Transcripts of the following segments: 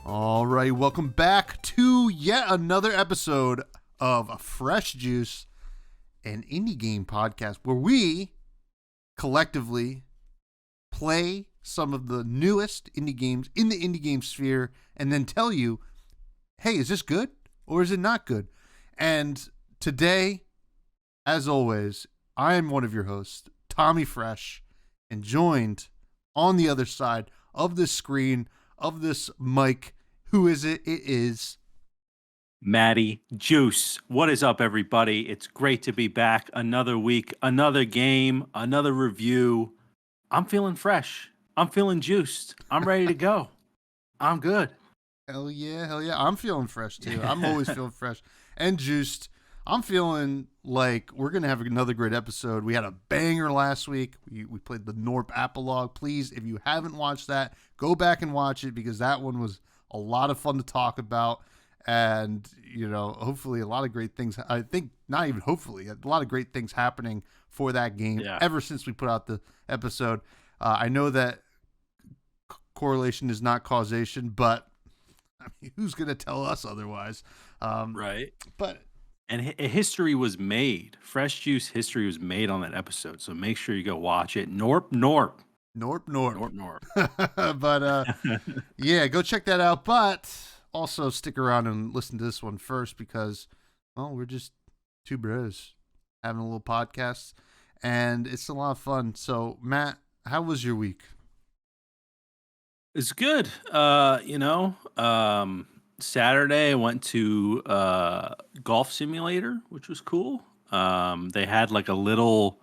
All right, welcome back to yet another episode of Fresh Juice, an indie game podcast where we collectively play some of the newest indie games in the indie game sphere and then tell you, hey, is this good or is it not good? And today, as always, I am one of your hosts, Tommy Fresh, and joined on the other side of this screen, of this mic. Who is it? It is Matty Juice. What is up, everybody? It's great to be back. Another week, another game, another review. I'm feeling fresh. I'm feeling juiced. I'm ready to go. I'm good. hell yeah. I'm feeling fresh too. I'm always feeling fresh and juiced. I'm feeling like we're going to have another great episode. We had a banger last week. We played the Norp Apolog. Please, if you haven't watched that, go back and watch it because that one was a lot of fun to talk about. And, you know, hopefully a lot of great things. I think not even hopefully, a lot of great things happening for that game ever since we put out the episode. I know that correlation is not causation, but I mean, who's going to tell us otherwise? Right. But And history was made. Fresh Juice history was made on that episode. So make sure you go watch it. Norp. But yeah, go check that out. But also stick around and listen to this one first because, well, we're just two bros having a little podcast, and it's a lot of fun. So, Matt, how was your week? It's good. Saturday I went to Golf Simulator, which was cool. They had like a little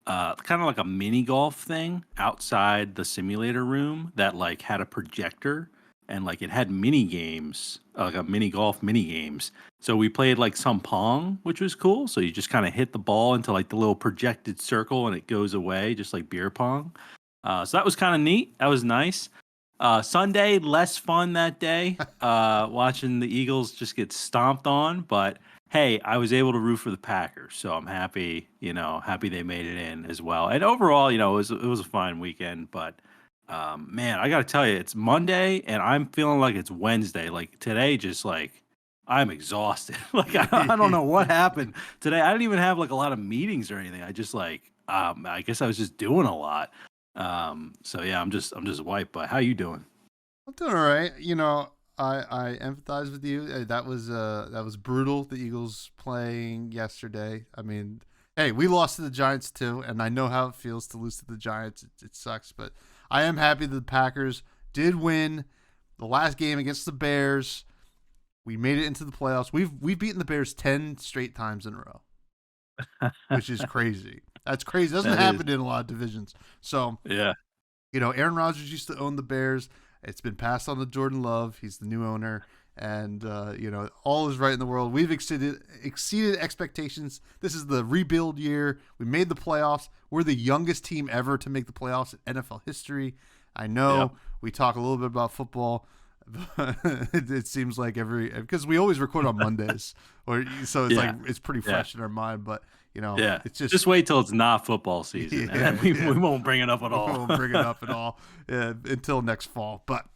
kind of like a mini golf thing outside the simulator room that like had a projector and like it had mini games, like a mini golf mini games. So we played like some pong, which was cool. So you just kind of hit the ball into like the little projected circle and it goes away, just like beer pong. So that was kind of neat. That was nice. Sunday, less fun that day, watching the Eagles just get stomped on. But hey, I was able to root for the Packers, so I'm happy. Happy they made it in as well. And overall, it was a fine weekend. But man, I got to tell you, it's Monday, and I'm feeling like it's Wednesday. Like today, just like I'm exhausted. Like I don't know what happened today. I didn't even have like a lot of meetings or anything. I just like I guess I was just doing a lot. So yeah, I'm just wiped. But how you doing? I'm doing all right. I empathize with you. That was brutal. The Eagles playing yesterday. I mean, hey, we lost to the Giants too, and I know how it feels to lose to the Giants. It sucks, but I am happy that the Packers did win the last game against the Bears. We made it into the playoffs. We've beaten the Bears 10 straight times in a row, which is crazy. That's crazy. Doesn't happen in a lot of divisions. So yeah, Aaron Rodgers used to own the Bears. It's been passed on to Jordan Love. He's the new owner, and all is right in the world. We've exceeded expectations. This is the rebuild year. We made the playoffs. We're the youngest team ever to make the playoffs in NFL history. I know we talk a little bit about football. It seems like because we always record on Mondays, so it's like it's pretty fresh in our mind. But it's just wait till it's not football season, and then we won't bring it up at all. We won't bring it up at all until next fall. But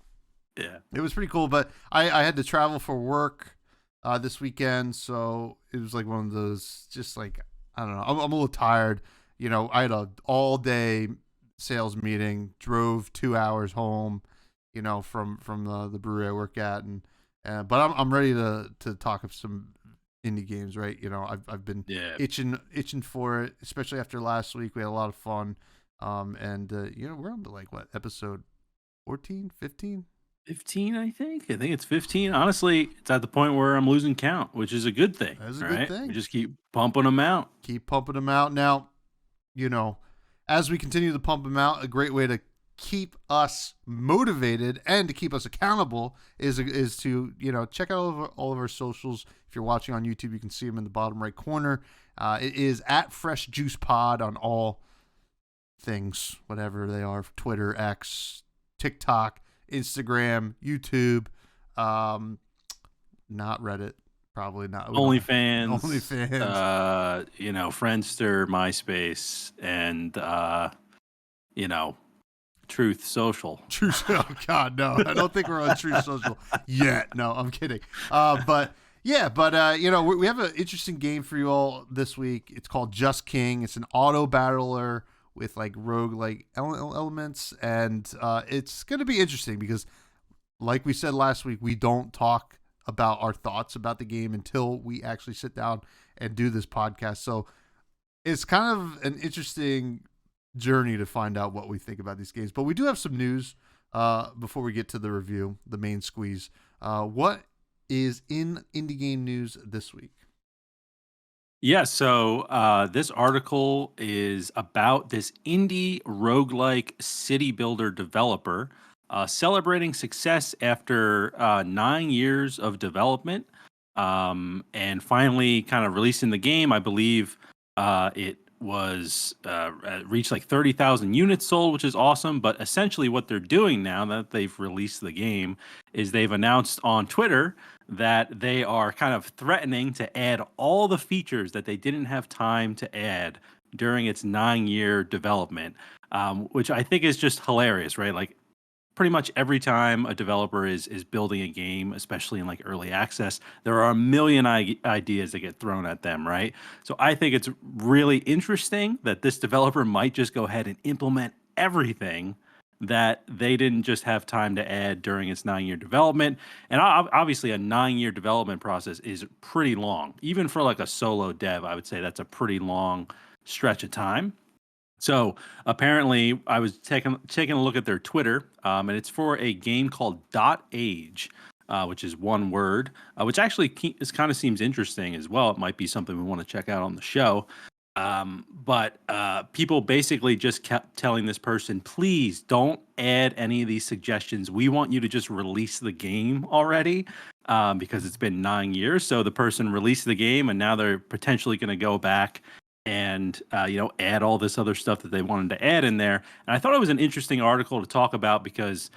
it was pretty cool. But I had to travel for work this weekend, so it was like one of those. Just like I don't know, I'm a little tired. I had a all day sales meeting, drove 2 hours home. From the brewery I work at, but I'm ready to talk of some indie games, right? I've been itching for it, especially after last week. We had a lot of fun, and we're on to like what episode 14, 15? 15, I think it's 15. Honestly, it's at the point where I'm losing count, which is a good thing. That's a good thing. We just keep pumping them out. Now, as we continue to pump them out, a great way to keep us motivated and to keep us accountable is to check out all of our socials. If you're watching on YouTube, you can see them in the bottom right corner. It is at Fresh Juice Pod on all things, whatever they are: Twitter, X, TikTok, Instagram, YouTube, not Reddit, probably not. OnlyFans, OnlyFans, Friendster, MySpace, and Truth Social. Oh God, no! I don't think we're on Truth Social yet. No, I'm kidding. But we have an interesting game for you all this week. It's called Just King. It's an auto battler with like roguelike elements, and it's going to be interesting because, like we said last week, we don't talk about our thoughts about the game until we actually sit down and do this podcast. So it's kind of an interesting journey to find out what we think about these games. But we do have some news before we get to the review, the main squeeze. What is in indie game news this week? Yeah, so this article is about this indie roguelike city builder developer celebrating success after 9 years of development, and finally kind of releasing the game. I believe it was reached like 30,000 units sold, which is awesome. But essentially what they're doing now that they've released the game is they've announced on Twitter that they are kind of threatening to add all the features that they didn't have time to add during its 9-year development, which I think is just hilarious, right? Like pretty much every time a developer is building a game, especially in like early access, there are a million ideas that get thrown at them, right? So I think it's really interesting that this developer might just go ahead and implement everything that they didn't just have time to add during its 9-year development. And obviously a 9-year development process is pretty long. Even for like a solo dev, I would say that's a pretty long stretch of time. So apparently, I was taking a look at their Twitter, and it's for a game called Dot Age, which is one word, which actually kind of seems interesting as well. It might be something we want to check out on the show. But people basically just kept telling this person, please don't add any of these suggestions. We want you to just release the game already, because it's been 9 years. So the person released the game, and now they're potentially going to go back and add all this other stuff that they wanted to add in there. And I thought it was an interesting article to talk about because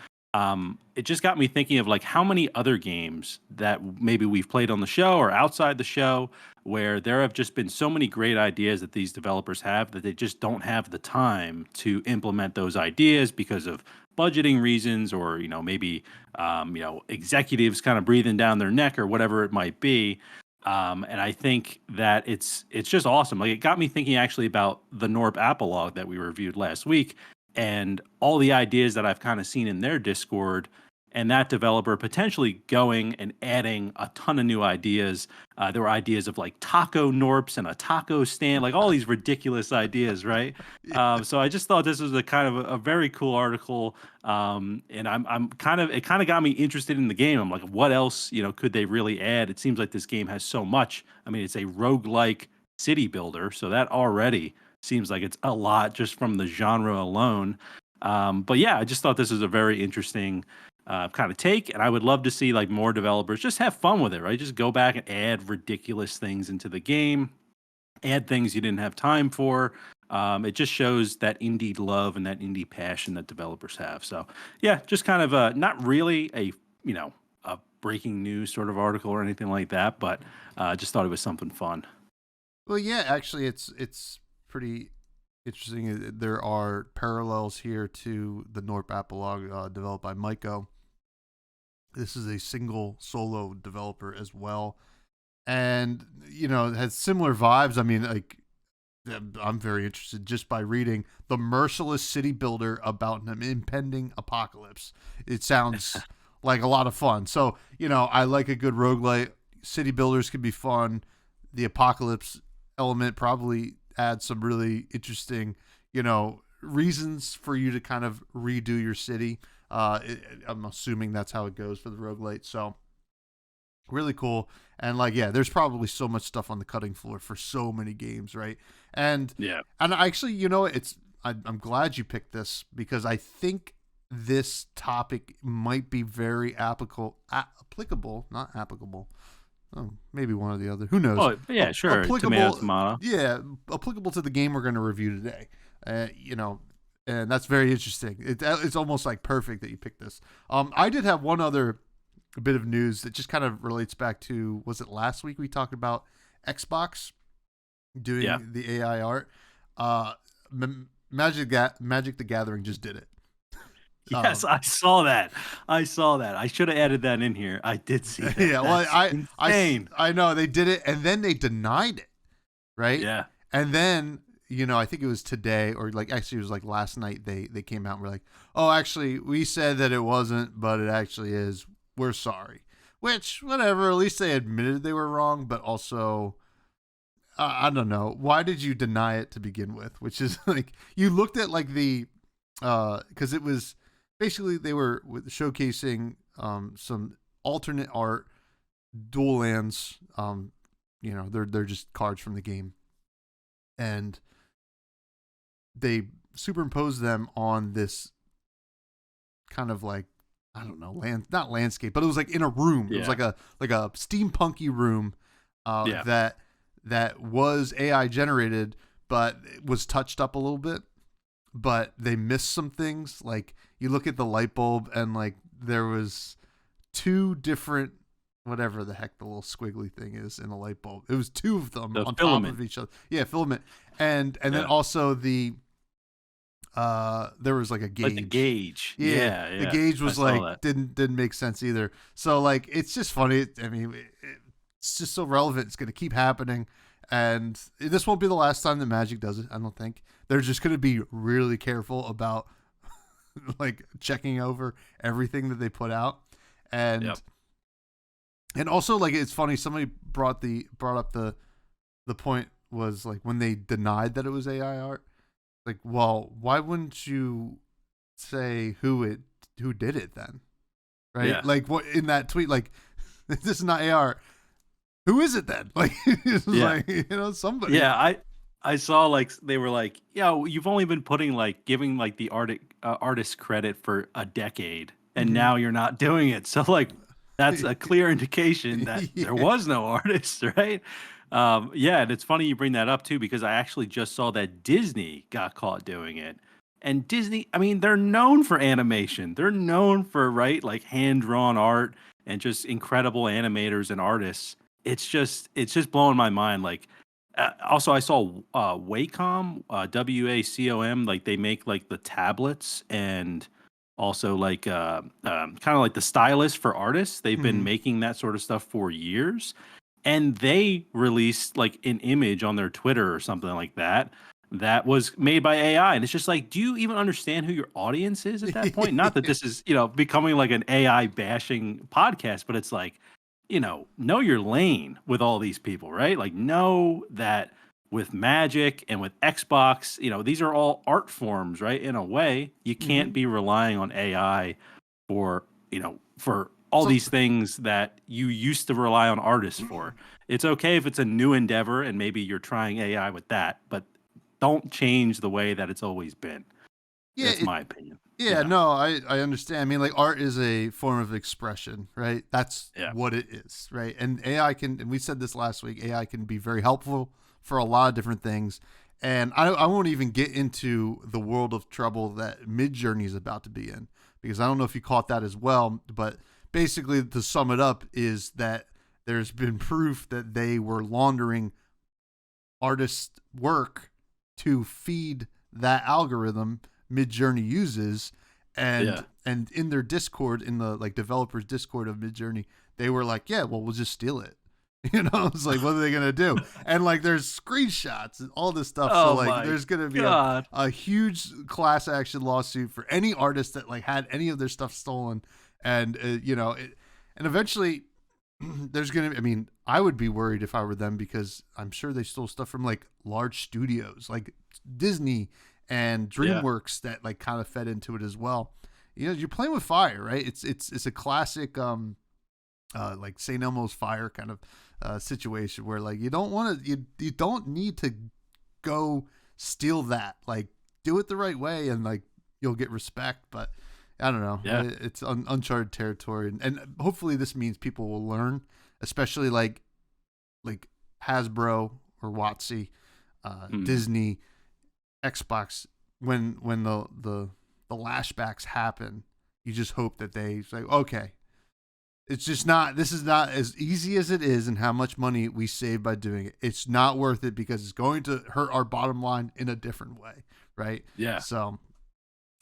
it just got me thinking of like how many other games that maybe we've played on the show or outside the show where there have just been so many great ideas that these developers have that they just don't have the time to implement those ideas because of budgeting reasons, or maybe executives kind of breathing down their neck or whatever it might be. And I think that it's just awesome. Like it got me thinking actually about the Norp Apolog that we reviewed last week and all the ideas that I've kind of seen in their Discord, and that developer potentially going and adding a ton of new ideas. There were ideas of like taco Norps and a taco stand, like all these ridiculous ideas, right? So I just thought this was a kind of a very cool article, and it kind of got me interested in the game. I'm like, what else could they really add? It seems like this game has so much. I mean, it's a roguelike city builder, so that already seems like it's a lot just from the genre alone. But yeah, I just thought this was a very interesting kind of take, and I would love to see like more developers just have fun with it, right? Just go back and add ridiculous things into the game, add things you didn't have time for. It just shows that indie love and that indie passion that developers have. So yeah, just kind of not really a a breaking news sort of article or anything like that, but just thought it was something fun. Well, yeah, actually, it's pretty interesting. There are parallels here to the Norp Apolog developed by Maiko. This is a single solo developer as well, and it has similar vibes. I mean, like I'm very interested just by reading the merciless city builder about an impending apocalypse. It sounds like a lot of fun. So I like a good roguelite. City builders can be fun. The apocalypse element probably adds some really interesting, reasons for you to kind of redo your city. I'm assuming that's how it goes for the roguelite. So really cool. And there's probably so much stuff on the cutting floor for so many games, right? And yeah, and actually, I'm glad you picked this because I think this topic might be very applicable, not applicable. Oh, maybe one or the other. Who knows? Oh yeah, sure. Tomato. Yeah, applicable to the game we're going to review today. And that's very interesting. It's almost like perfect that you picked this. I did have one other bit of news that just kind of relates back to, was it last week we talked about Xbox doing the AI art? Magic the Gathering just did it. Yes, I saw that. I saw that. I should have added that in here. I did see that. Yeah, well, That's insane. I know they did it, and then they denied it, right? Yeah. And then I think it was today, or like actually it was like last night. They came out and were like, "Oh, actually, we said that it wasn't, but it actually is. We're sorry." Which, whatever. At least they admitted they were wrong, but also, I don't know. Why did you deny it to begin with? Which is like you looked at like the, because it was basically they were showcasing some alternate art, dual lands. They're just cards from the game, and they superimposed them on this kind of like, I don't know, not landscape, but it was like in a room. Yeah. It was like a steampunky room that was AI generated, but it was touched up a little bit. But they missed some things. Like you look at the light bulb, and like there was two different, whatever the heck the little squiggly thing is in a light bulb. It was two of them on top of each other. Yeah, filament. And then also the there was like a gauge. Like the gauge. Yeah. The gauge was like didn't make sense either. So like it's just funny. I mean, it's just so relevant. It's going to keep happening, and this won't be the last time that Magic does it. I don't think. They're just going to be really careful about like checking over everything that they put out, and also like it's funny. Somebody brought up the point was like when they denied that it was AI art. Like, well, why wouldn't you say who did it then? Right? Yeah. Like what in that tweet, like this is not AR. Who is it then? Like it's like, somebody. Yeah, I saw like they were like, yeah, you've only been putting like giving like the artist credit for a decade, and now you're not doing it. So like that's a clear indication that there was no artist, right? And it's funny you bring that up too, because I actually just saw that Disney got caught doing it. And Disney, I mean, they're known for animation. They're known for, right, like hand-drawn art and just incredible animators and artists. It's just blowing my mind. Like, also I saw Wacom, WACOM, like they make like the tablets and also like kind of like the stylus for artists. They've been making that sort of stuff for years. And they released like an image on their Twitter or something like that was made by AI. And it's just like, do you even understand who your audience is at that point? Not that this is, becoming like an AI bashing podcast, but it's like, know your lane with all these people, right? Like know that with Magic and with Xbox, these are all art forms, right? In a way, you can't be relying on AI for all these things that you used to rely on artists for. It's okay if it's a new endeavor and maybe you're trying AI with that, but don't change the way that it's always been. Yeah, that's my opinion. Yeah, no, I understand. I mean, like art is a form of expression, right? That's what it is, right? And AI and we said this last week, AI can be very helpful for a lot of different things. And I won't even get into the world of trouble that Midjourney is about to be in, because I don't know if you caught that as well, but basically to sum it up is that there's been proof that they were laundering artist work to feed that algorithm Midjourney uses, and in their Discord, in the like developers Discord of Midjourney, they were like, yeah, well, we'll just steal it. It's like, what are they gonna do? And like there's screenshots and all this stuff. So like there's gonna be a huge class action lawsuit for any artist that like had any of their stuff stolen. And and eventually there's gonna be, I mean, I would be worried if I were them, because I'm sure they stole stuff from like large studios like Disney and DreamWorks that like kind of fed into it as well. You're playing with fire, right? It's a classic like St. Elmo's fire kind of situation where like you don't need to go steal that. Like do it the right way and like you'll get respect. But I don't know. Yeah. It's uncharted territory, and hopefully this means people will learn, especially like Hasbro or WotC, Disney, Xbox. When the lashbacks happen, you just hope that they say, okay, it's just not. This is not as easy as it is, and how much money we save by doing it. It's not worth it because it's going to hurt our bottom line in a different way, right? Yeah. So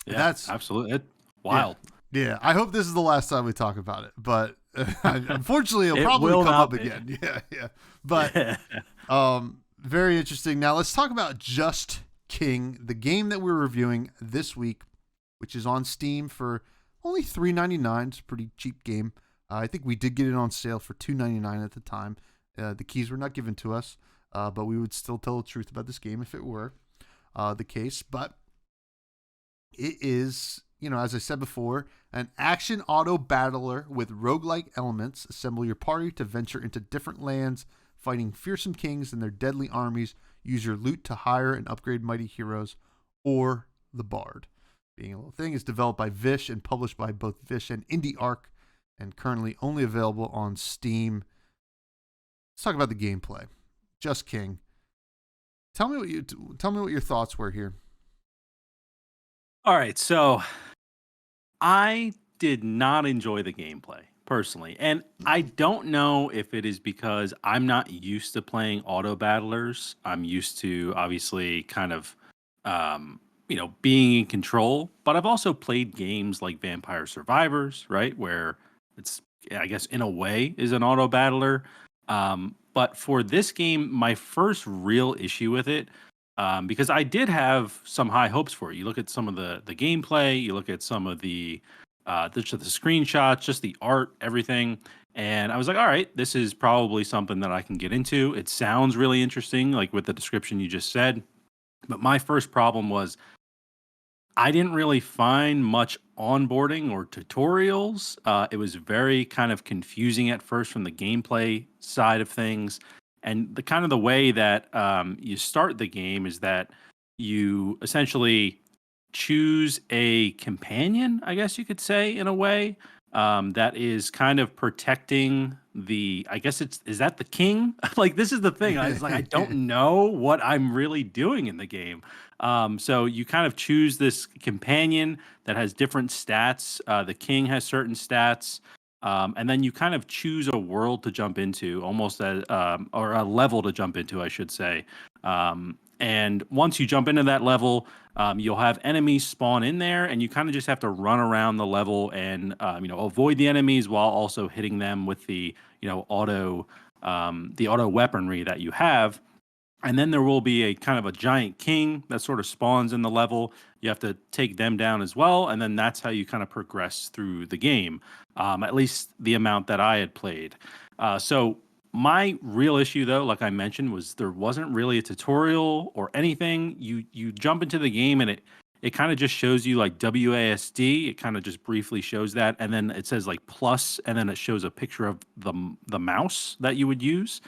that's absolutely it. Wild. Yeah. I hope this is the last time we talk about it, but unfortunately, it'll It probably will come not up be. again. Yeah. But very interesting. Now let's talk about Just King, the game that we're reviewing this week, which is on Steam for only $3.99. It's a pretty cheap game. I think we did get it on sale for $2.99 at the time. The keys were not given to us, but we would still tell the truth about this game if it were the case. But it is, as I said before, an action auto battler with roguelike elements. Assemble your party to venture into different lands, fighting fearsome kings and their deadly armies. Use your loot to hire and upgrade mighty heroes or the Bard. Being a Little Thing is developed by Vish and published by both Vish and Indie Arc, and currently only available on Steam. Let's talk about the gameplay. Just King. Tell me what your thoughts were here. All right, so I did not enjoy the gameplay personally, and I don't know if it is because I'm not used to playing auto battlers. I'm used to obviously kind of being in control, but I've also played games like Vampire Survivors, right, where it's, I guess, in a way is an auto battler. But for this game, my first real issue with it, because I did have some high hopes for it. You look at some of the gameplay, you look at some of the screenshots, just the art, everything. And I was like, all right, this is probably something that I can get into. It sounds really interesting, like with the description you just said. But my first problem was I didn't really find much onboarding or tutorials. It was very kind of confusing at first from the gameplay side of things. And the way that you start the game is that you essentially choose a companion, I guess you could say, in a way, that is kind of protecting I guess is that the king? Like, this is the thing. I was like, I don't know what I'm really doing in the game. So you kind of choose this companion that has different stats. The king has certain stats. And then you kind of choose a world to jump into, almost as, or a level to jump into, I should say. And once you jump into that level, you'll have enemies spawn in there, and you kind of just have to run around the level and avoid the enemies while also hitting them with the auto weaponry that you have. And then there will be a kind of a giant king that sort of spawns in the level. You have to take them down as well, and then that's how you kind of progress through the game. At least the amount that I had played. So my real issue, though, like I mentioned, was there wasn't really a tutorial or anything. You jump into the game and it kind of just shows you like WASD. It kind of just briefly shows that, and then it says like plus, and then it shows a picture of the mouse that you would use.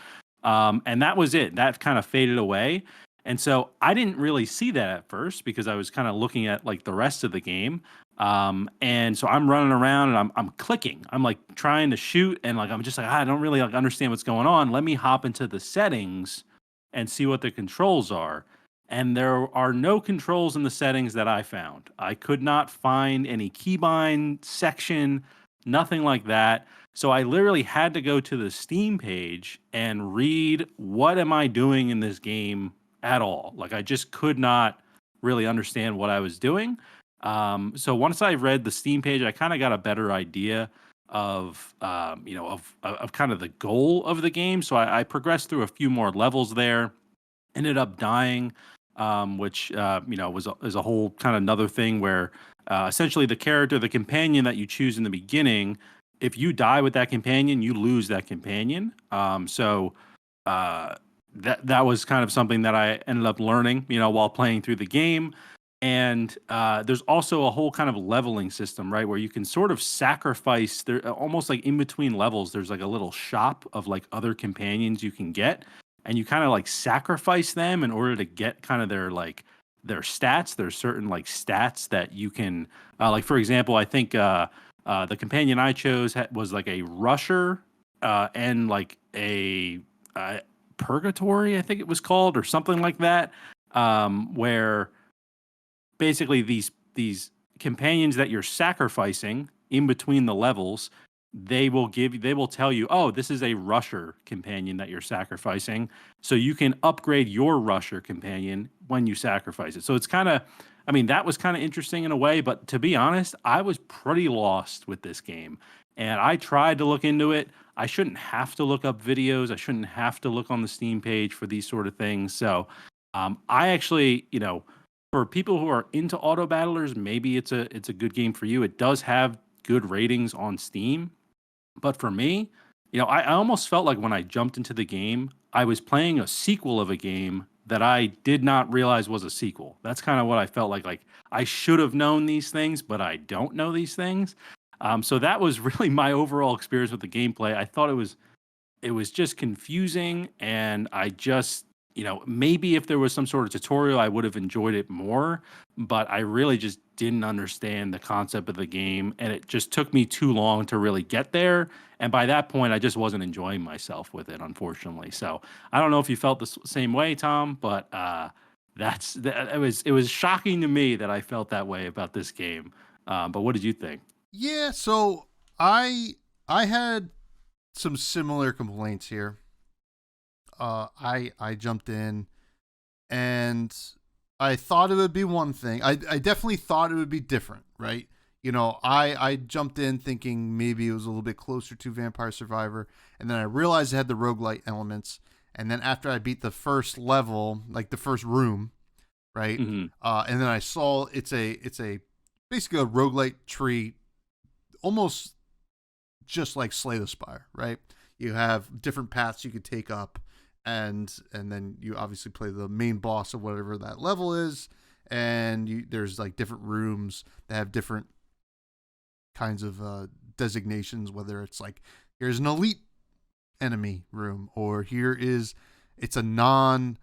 And that was it. That kind of faded away. And so I didn't really see that at first because I was kind of looking at like the rest of the game. And so I'm running around and I'm clicking. I'm like trying to shoot and like I'm just like, I don't really like understand what's going on. Let me hop into the settings and see what the controls are. And there are no controls in the settings that I found. I could not find any keybind section, nothing like that. So I literally had to go to the Steam page and read what am I doing in this game at all. Like I just could not really understand what I was doing. So once I read the Steam page, I kind of got a better idea of of kind of the goal of the game. So I progressed through a few more levels there, ended up dying, which is a whole kind of another thing where essentially the companion that you choose in the beginning, if you die with that companion, you lose that companion. So that was kind of something that I ended up learning, while playing through the game. And there's also a whole kind of leveling system, right, where you can sort of sacrifice. There, almost like in between levels, there's like a little shop of like other companions you can get, and you kind of like sacrifice them in order to get kind of their stats. There's certain like stats that you can, like for example, I think the companion I chose was like a rusher and like a purgatory, I think it was called, or something like that, where basically these companions that you're sacrificing in between the levels, they will tell you, oh, this is a rusher companion that you're sacrificing, so you can upgrade your rusher companion when you sacrifice it. So it's kind of I mean, that was kind of interesting in a way, but to be honest, I was pretty lost with this game. And I tried to look into it. I shouldn't have to look up videos. I shouldn't have to look on the Steam page for these sort of things. So I actually, for people who are into auto battlers, maybe it's a good game for you. It does have good ratings on Steam, but for me, I almost felt like when I jumped into the game, I was playing a sequel of a game that I did not realize was a sequel. That's kind of what I felt like. Like I should have known these things, but I don't know these things. So that was really my overall experience with the gameplay. I thought it was just confusing, and I just, maybe if there was some sort of tutorial, I would have enjoyed it more, but I really just didn't understand the concept of the game, and it just took me too long to really get there. And by that point, I just wasn't enjoying myself with it, unfortunately. So I don't know if you felt the same way, Tom, but it was shocking to me that I felt that way about this game. But what did you think? Yeah, so I had some similar complaints here. I jumped in and I thought it would be one thing. I definitely thought it would be different, right? I jumped in thinking maybe it was a little bit closer to Vampire Survivor, and then I realized it had the roguelite elements. And then after I beat the first level, like the first room, right? Mm-hmm. And then I saw it's a basically a roguelite tree, almost just like Slay the Spire, right? You have different paths you could take up, and then you obviously play the main boss of whatever that level is, and there's like different rooms that have different kinds of designations, whether it's like here's an elite enemy room, or it's a non-enemy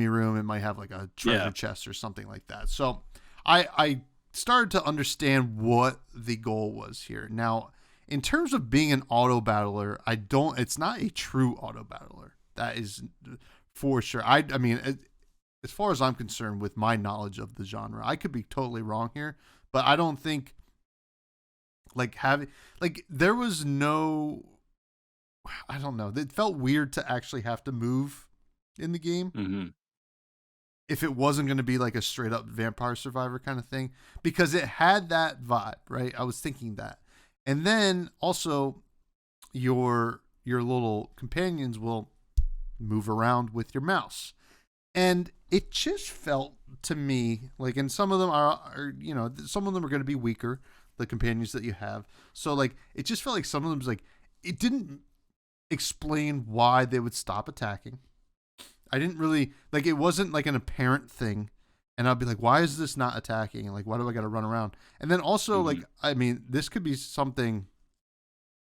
room. It might have like a treasure chest or something like that. So I started to understand what the goal was here. Now, in terms of being an auto battler, it's not a true auto battler. That is for sure. I mean, as far as I'm concerned, with my knowledge of the genre, I could be totally wrong here, but I don't think there was no, I don't know. It felt weird to actually have to move in the game. Mm-hmm. If it wasn't going to be like a straight up Vampire Survivor kind of thing, because it had that vibe, right? I was thinking that. And then also your little companions will move around with your mouse. And it just felt to me like, and some of them are some of them are going to be weaker, the companions that you have. So like, it just felt like some of them was like, it didn't explain why they would stop attacking. I didn't really like, it wasn't like an apparent thing, and I'd be like, why is this not attacking? And like, why do I got to run around? And then also Mm-hmm. like, I mean, this could be something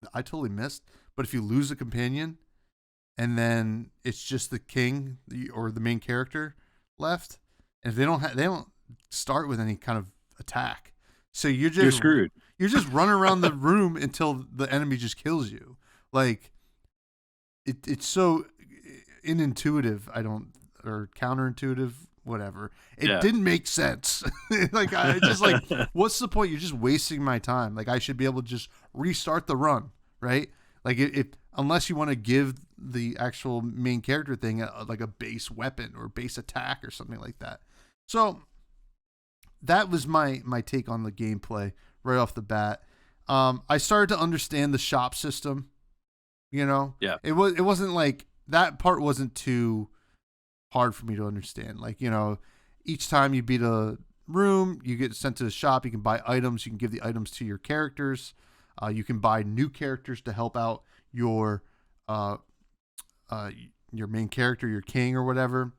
that I totally missed, but if you lose a companion and then it's just the king or the main character left, and if they don't start with any kind of attack, so you're screwed. You're just running around the room until the enemy just kills you. Like it's so inintuitive, or counterintuitive, whatever. It didn't make sense. Like I just like, what's the point? You're just wasting my time. Like I should be able to just restart the run, right? Like unless you want to give the actual main character thing like a base weapon or base attack or something like that. So that was my take on the gameplay right off the bat. I started to understand the shop system. Yeah. It wasn't like, that part wasn't too hard for me to understand. Like, each time you beat a room, you get sent to the shop. You can buy items. You can give the items to your characters. You can buy new characters to help out your main character, your king or whatever.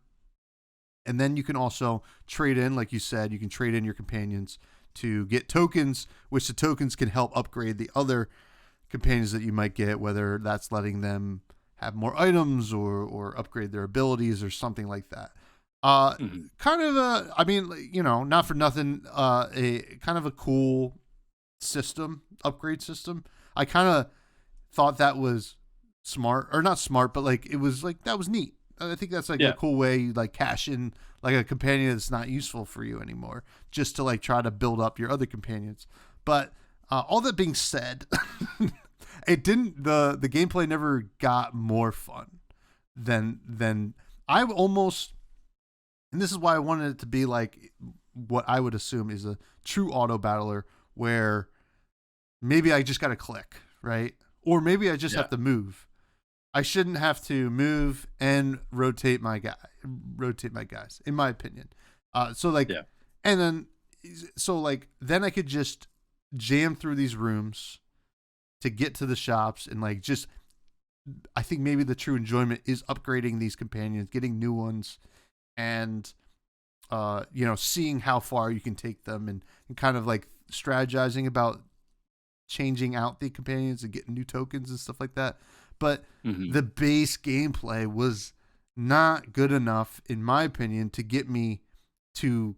And then you can also trade in, like you said, you can trade in your companions to get tokens, which the tokens can help upgrade the other companions that you might get, whether that's letting them have more items or upgrade their abilities or something like that. Kind of not for nothing, a kind of a cool system, upgrade system. I kind of thought that was smart, or not smart, but like, it was like, that was neat. I think that's like a cool way you like cash in like a companion that's not useful for you anymore, just to like try to build up your other companions. But all that being said, the gameplay never got more fun than I almost, And this is why I wanted it to be like what I would assume is a true auto battler, where maybe I just got to click, right? Or maybe I just have to move. I shouldn't have to move and rotate my guys, in my opinion. And then then I could just jam through these rooms to get to the shops, and like just, I think maybe the true enjoyment is upgrading these companions, getting new ones, and seeing how far you can take them, and kind of like strategizing about changing out the companions and getting new tokens and stuff like that. But the base gameplay was not good enough, in my opinion, to get me to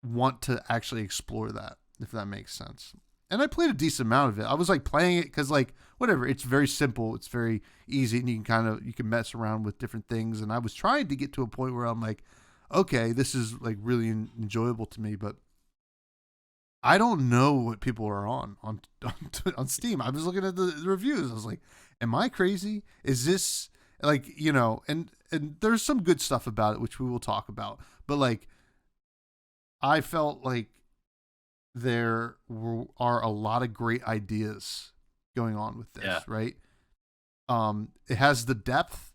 want to actually explore that, if that makes sense. And I played a decent amount of it. I was like playing it because like whatever, it's very simple, it's very easy, and you can mess around with different things. And I was trying to get to a point where I'm like, okay, this is like really enjoyable to me, but I don't know what people are on Steam. I was looking at the reviews. I was like, am I crazy? Is this like, and there's some good stuff about it, which we will talk about, but like, I felt like there are a lot of great ideas going on with this, right? It has the depth,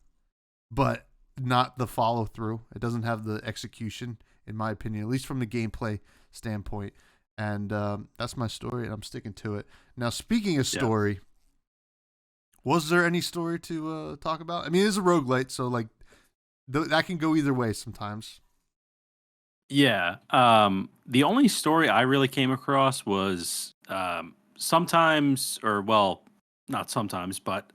but not the follow through. It doesn't have the execution, in my opinion, at least from the gameplay standpoint. And that's my story, and I'm sticking to it. Now, speaking of story, was there any story to talk about? I mean, it is a roguelite, so like that can go either way sometimes. Yeah. The only story I really came across was sometimes, or well, not sometimes, but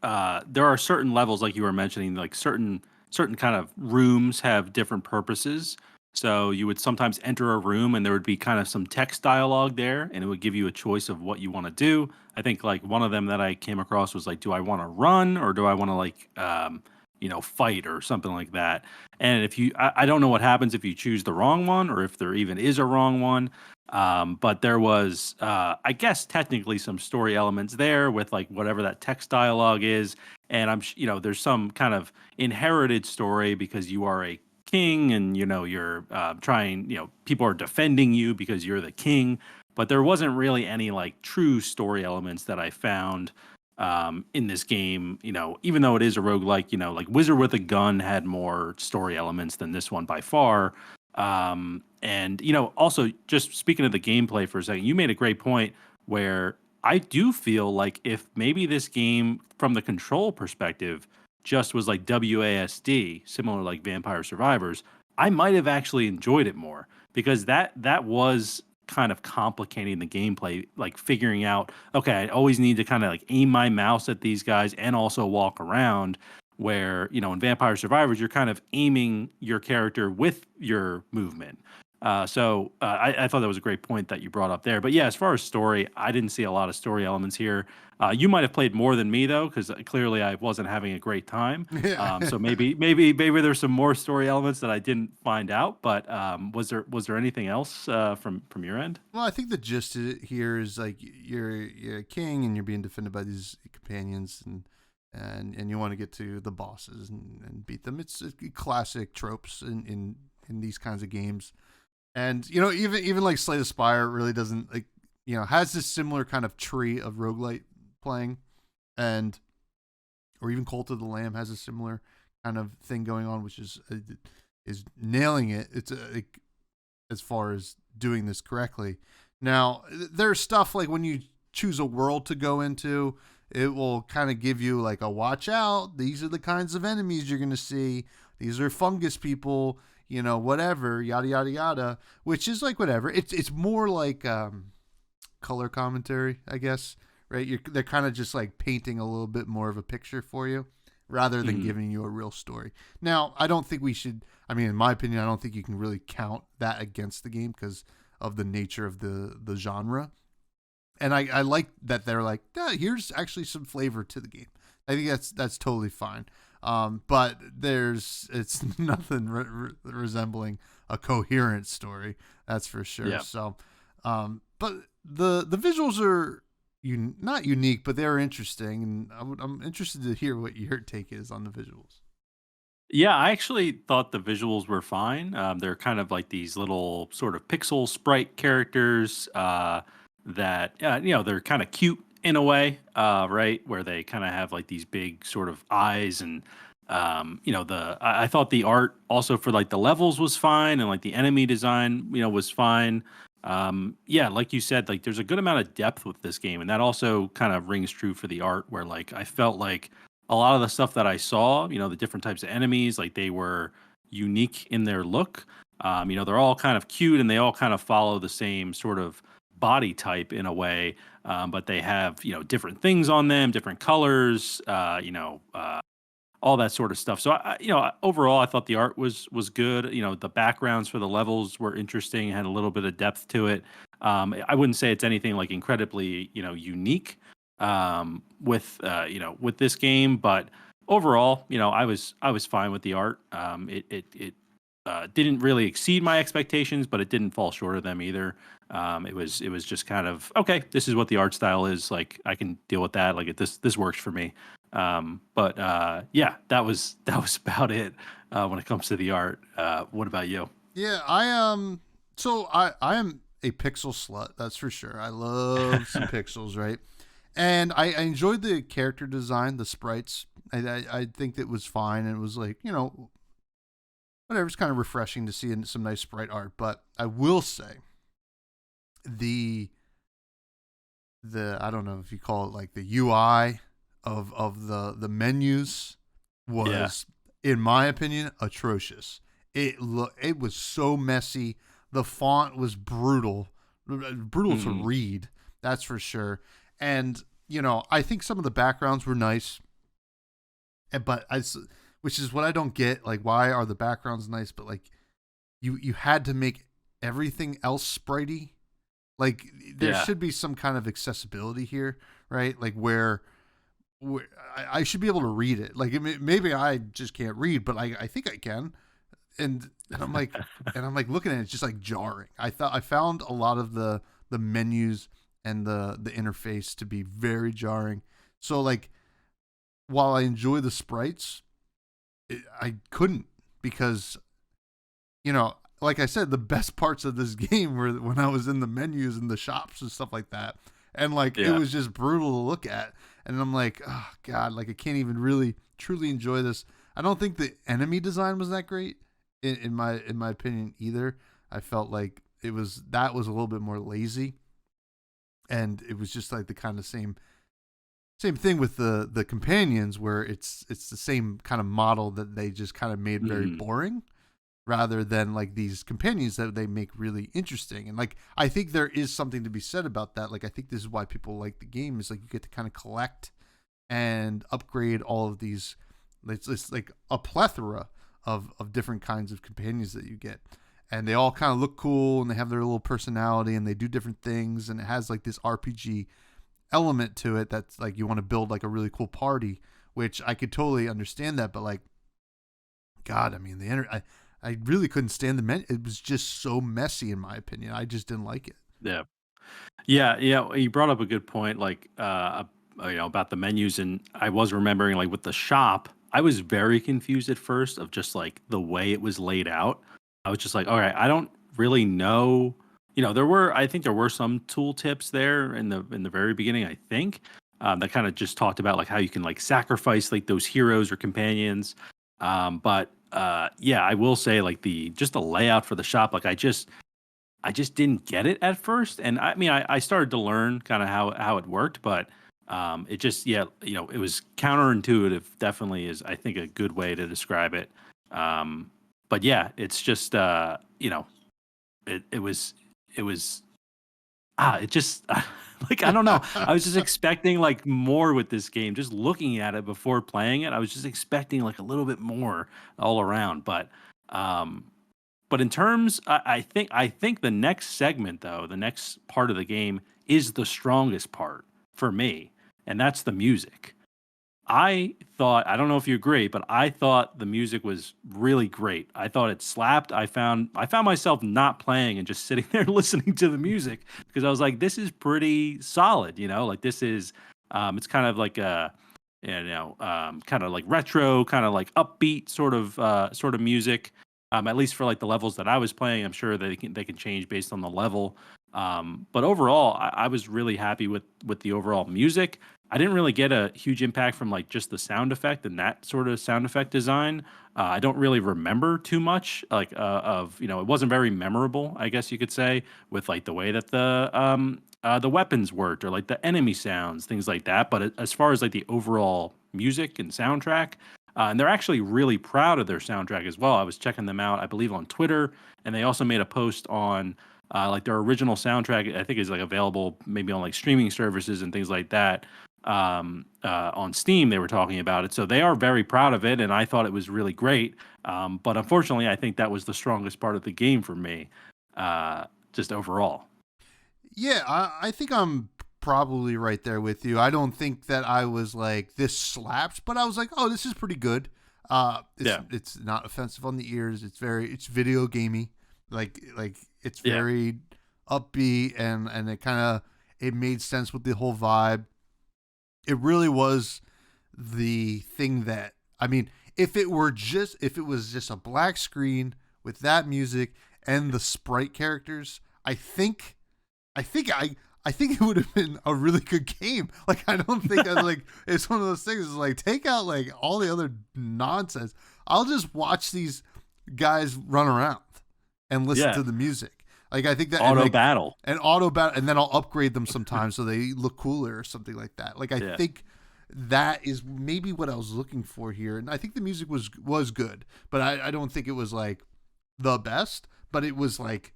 there are certain levels, like you were mentioning, like certain kind of rooms have different purposes. So you would sometimes enter a room and there would be kind of some text dialogue there, and it would give you a choice of what you want to do. I think like one of them that I came across was like, do I want to run, or do I want to like fight or something like that? And if I don't know what happens if you choose the wrong one, or if there even is a wrong one. But there was, I guess, technically some story elements there with like whatever that text dialogue is. And there's some kind of inherited story because you are a king, and you're trying, people are defending you because you're the king. But there wasn't really any like true story elements that I found in this game. Even though it is a roguelike, like Wizard with a Gun had more story elements than this one by far. And also, just speaking of the gameplay for a second, you made a great point where I do feel like if maybe this game from the control perspective just was like WASD, similar like Vampire Survivors, I might have actually enjoyed it more, because that was kind of complicating the gameplay, like figuring out, okay, I always need to kind of like aim my mouse at these guys and also walk around, where, in Vampire Survivors, you're kind of aiming your character with your movement. So I thought that was a great point that you brought up there. But yeah, as far as story, I didn't see a lot of story elements here. You might have played more than me though, because clearly I wasn't having a great time. So maybe there's some more story elements that I didn't find out. But was there anything else from your end? Well, I think the gist of it here is like you're a king and you're being defended by these companions, and you want to get to the bosses and beat them. It's classic tropes in these kinds of games. And even like Slay the Spire really doesn't like has this similar kind of tree of roguelite playing, or even Cult of the Lamb has a similar kind of thing going on, which is nailing it. It's as far as doing this correctly. Now there's stuff like when you choose a world to go into, it will kind of give you like a watch out. These are the kinds of enemies you're going to see. These are fungus people. Whatever, yada, yada, yada, which is like, whatever. It's more like color commentary, I guess, right? They're kind of just like painting a little bit more of a picture for you rather than giving you a real story. Now, I don't think we should, in my opinion, I don't think you can really count that against the game because of the nature of the genre. And I like that they're like, yeah, here's actually some flavor to the game. I think that's totally fine. But it's nothing resembling a coherent story, that's for sure. Yeah. So, but the visuals are not unique, but they're interesting, and I'm interested to hear what your take is on the visuals. Yeah, I actually thought the visuals were fine. They're kind of like these little sort of pixel sprite characters that they're kind of cute in a way, right? Where they kind of have like these big sort of eyes, and I thought the art also for like the levels was fine, and like the enemy design, was fine. Yeah, like you said, like there's a good amount of depth with this game, and that also kind of rings true for the art, where like I felt like a lot of the stuff that I saw, the different types of enemies, like they were unique in their look. They're all kind of cute and they all kind of follow the same sort of body type in a way, but they have different things on them, different colors, all that sort of stuff. So overall, I thought the art was good. The backgrounds for the levels were interesting, had a little bit of depth to it. I wouldn't say it's anything like incredibly unique with this game, but overall, I was fine with the art. It didn't really exceed my expectations, but it didn't fall short of them either. It was just kind of okay. This is what the art style is. Like I can deal with that. Like this works for me. But yeah, that was about it when it comes to the art. What about you? Yeah, I am a pixel slut, that's for sure. I love some pixels, right? And I enjoyed the character design, the sprites. I think it was fine, and it was like, whatever. It's kind of refreshing to see some nice sprite art. But I will say the I don't know if you call it like the UI of the menus Yeah. was, in my opinion, atrocious. It was so messy. The font was brutal to Mm, read. That's for sure. And I think some of the backgrounds were nice, but which is what I don't get. Like, why are the backgrounds nice, but like you had to make everything else spritey? Like, there yeah. should be some kind of accessibility here, right? Like where I should be able to read it. Like maybe I just can't read, but I think I can. And I'm like looking at it, it's just like jarring. I found a lot of the menus and the interface to be very jarring. So like while I enjoy the sprites, I couldn't, because like I said, the best parts of this game were when I was in the menus and the shops and stuff like that. And like it Yeah. was just brutal to look at. And I'm like, oh God, like I can't even really truly enjoy this. I don't think the enemy design was that great in my opinion either. I felt like that was a little bit more lazy. And it was just like the kind of same thing with the companions, where it's the same kind of model that they just kind of made very Mm, boring, rather than like these companions that they make really interesting. And like I think there is something to be said about that. Like I think this is why people like the game, is like you get to kind of collect and upgrade all of these. It's like a plethora of different kinds of companions that you get, and they all kind of look cool and they have their little personality and they do different things, and it has like this RPG element to it that's like you want to build like a really cool party, which I could totally understand that. But like, God, I mean, I really couldn't stand the menu. It was just so messy, in my opinion. I just didn't like it. yeah. Yeah, yeah. You brought up a good point, like about the menus, and I was remembering, like with the shop, I was very confused at first of just like the way it was laid out. I was just like, all right, I don't really know. I think there were some tool tips there in the very beginning. I think that kind of just talked about like how you can like sacrifice like those heroes or companions. But yeah, I will say like the layout for the shop, like I just didn't get it at first, and I mean, I started to learn kind of how it worked, but it just yeah, it was counterintuitive. Definitely is, I think, a good way to describe it. But yeah, it's just it was it just like I don't know. I was just expecting like more with this game. Just looking at it before playing it, I was just expecting like a little bit more all around, um, but in terms, I think the next segment, though, the next part of the game is the strongest part for me, and that's the music. I don't know if you agree, but I thought the music was really great. I thought it slapped. I found myself not playing and just sitting there listening to the music because I was like, this is pretty solid, like this is it's kind of like kind of like retro, kind of like upbeat sort of music. At least for like the levels that I was playing, I'm sure they can change based on the level. But overall, I was really happy with the overall music. I didn't really get a huge impact from like just the sound effect and that sort of sound effect design. I don't really remember too much like of it wasn't very memorable, I guess you could say, with like the way that the weapons worked or like the enemy sounds, things like that. But as far as like the overall music and soundtrack, and they're actually really proud of their soundtrack as well. I was checking them out, I believe, on Twitter, and they also made a post on like their original soundtrack. I think is like available maybe on like streaming services and things like that. On Steam, they were talking about it, so they are very proud of it, and I thought it was really great. But unfortunately, I think that was the strongest part of the game for me, just overall. Yeah, I think I'm probably right there with you. I don't think that I was like this slaps, but I was like, oh, this is pretty good. Yeah, It's not offensive on the ears. It's video gamey, like it's yeah, very upbeat and it kind of it made sense with the whole vibe. It really was the thing that I mean, if it was just a black screen with that music and the sprite characters, I think I think I think it would have been a really good game. Like I don't think that like it's one of those things. Is like take out like all the other nonsense. I'll just watch these guys run around and listen yeah. to the music. Like I think that Auto battle. and auto battle, and then I'll upgrade them sometimes so they look cooler or something like that. Like I Yeah. think that is maybe what I was looking for here, and I think the music was good, but I don't think it was like the best, but it was like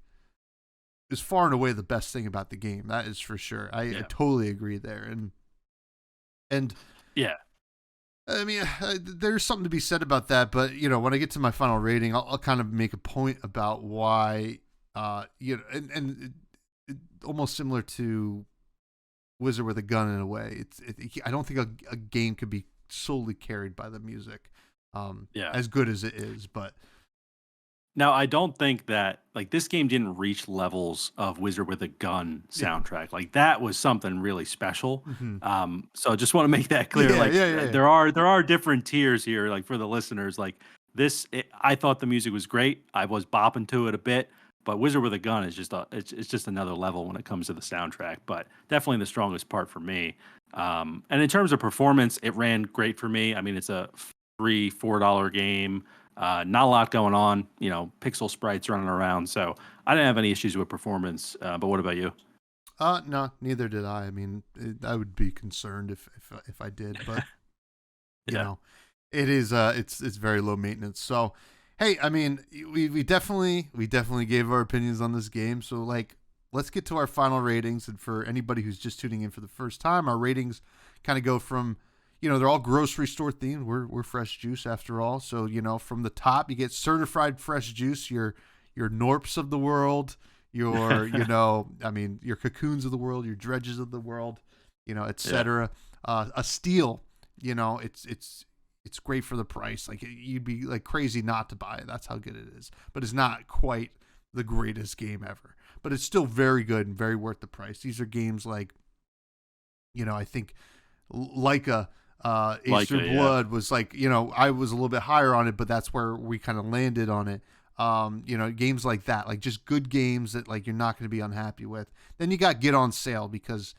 is far and away the best thing about the game. That is for sure. I Yeah. totally agree there. And Yeah. I mean, there's something to be said about that. But when I get to my final rating, I'll kind of make a point about why. And almost similar to Wizard with a Gun in a way. I don't think a game could be solely carried by the music, Yeah. as good as it is. But Now, I don't think that like this game didn't reach levels of Wizard with a Gun yeah, soundtrack. Like that was something really special. mm-hmm. So I just want to make that clear. Yeah, Like yeah, yeah, yeah. there are different tiers here. Like for the listeners, like I thought the music was great. I was bopping to it a bit, but Wizard with a Gun is it's just another level when it comes to the soundtrack. But definitely the strongest part for me. And in terms of performance, it ran great for me. I mean, it's a $3-4 game. Not a lot going on, pixel sprites running around. So I didn't have any issues with performance. But what about you? No, neither did I. I mean, I would be concerned if I did, but you Yeah. know, it is it's very low maintenance. So, hey, I mean, we definitely gave our opinions on this game. So, like, let's get to our final ratings. And for anybody who's just tuning in for the first time, our ratings kind of go from they're all grocery store themed. We're fresh juice after all. So, from the top, you get certified fresh juice, your Norps of the world, your, I mean, your Cocoons of the world, your Dredges of the world, etc. A Steel, it's great for the price. Like you'd be like crazy not to buy it. That's how good it is. But it's not quite the greatest game ever. But it's still very good and very worth the price. These are games like, I think Leica, Age Through Blood was like, I was a little bit higher on it, but that's where we kind of landed on it. Games like that, like just good games that like you're not going to be unhappy with. Then you got Get On Sale because,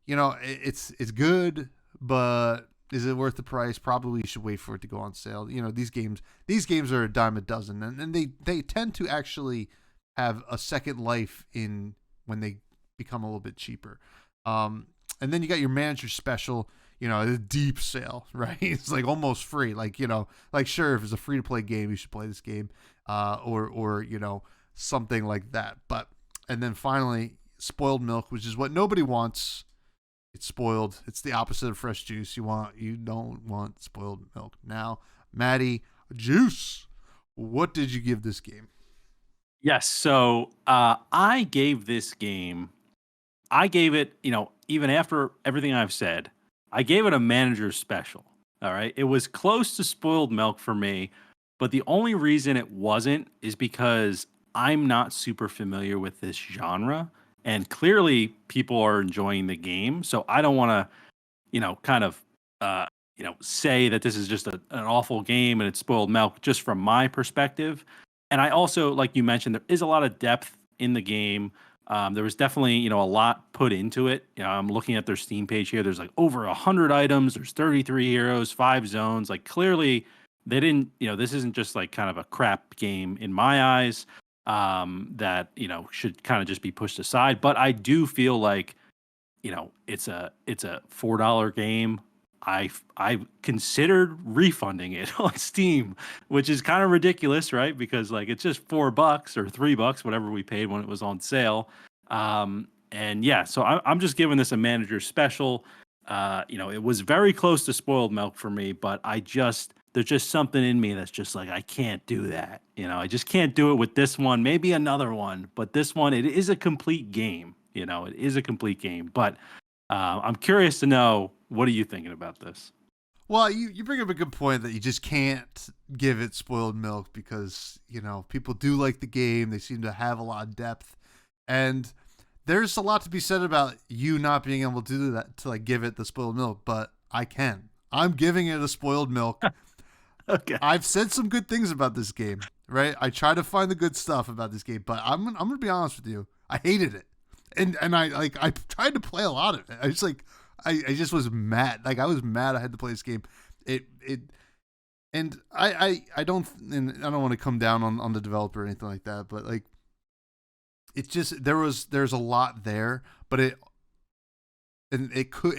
it's good, but is it worth the price? Probably you should wait for it to go on sale. These games are a dime a dozen, and they tend to actually have a second life in when they become a little bit cheaper. And then you got your manager special, a deep sale, right? It's like almost free. Like, like sure, if it's a free to play game, you should play this game, or something like that. But and then finally, spoiled milk, which is what nobody wants. It's spoiled. It's the opposite of fresh juice. You don't want spoiled milk. Now, Matty, juice. What did you give this game? Yes. So I gave this game, I gave it, even after everything I've said, I gave it a manager's special. All right. It was close to spoiled milk for me, but the only reason it wasn't is because I'm not super familiar with this genre. And clearly people are enjoying the game. So I don't want to, kind of say that this is just an awful game and it's spoiled milk just from my perspective. And I also, like you mentioned, there is a lot of depth in the game. There was definitely, a lot put into it. I'm looking at their Steam page here. There's like over 100 items. There's 33 heroes, 5 zones. Like clearly, they didn't. This isn't just like kind of a crap game in my eyes. That should kind of just be pushed aside. But I do feel like it's a $4 game. I considered refunding it on Steam, which is kind of ridiculous, right? Because like it's just $4 or $3, whatever we paid when it was on sale. And yeah, so I'm just giving this a manager special. It was very close to spoiled milk for me, but there's just something in me that's just like I can't do that. I just can't do it with this one. Maybe another one, but this one, it is a complete game. It is a complete game. But I'm curious to know, what are you thinking about this? Well, you bring up a good point that you just can't give it spoiled milk because, people do like the game. They seem to have a lot of depth. And there's a lot to be said about you not being able to do that, to like give it the spoiled milk, but I can. I'm giving it a spoiled milk. Okay. I've said some good things about this game, right? I try to find the good stuff about this game, but I'm going to be honest with you. I hated it. And I tried to play a lot of it. I just like I just was mad. Like I was mad I had to play this game. It and I don't want to come down on the developer or anything like that, but like it's just there's a lot there, but it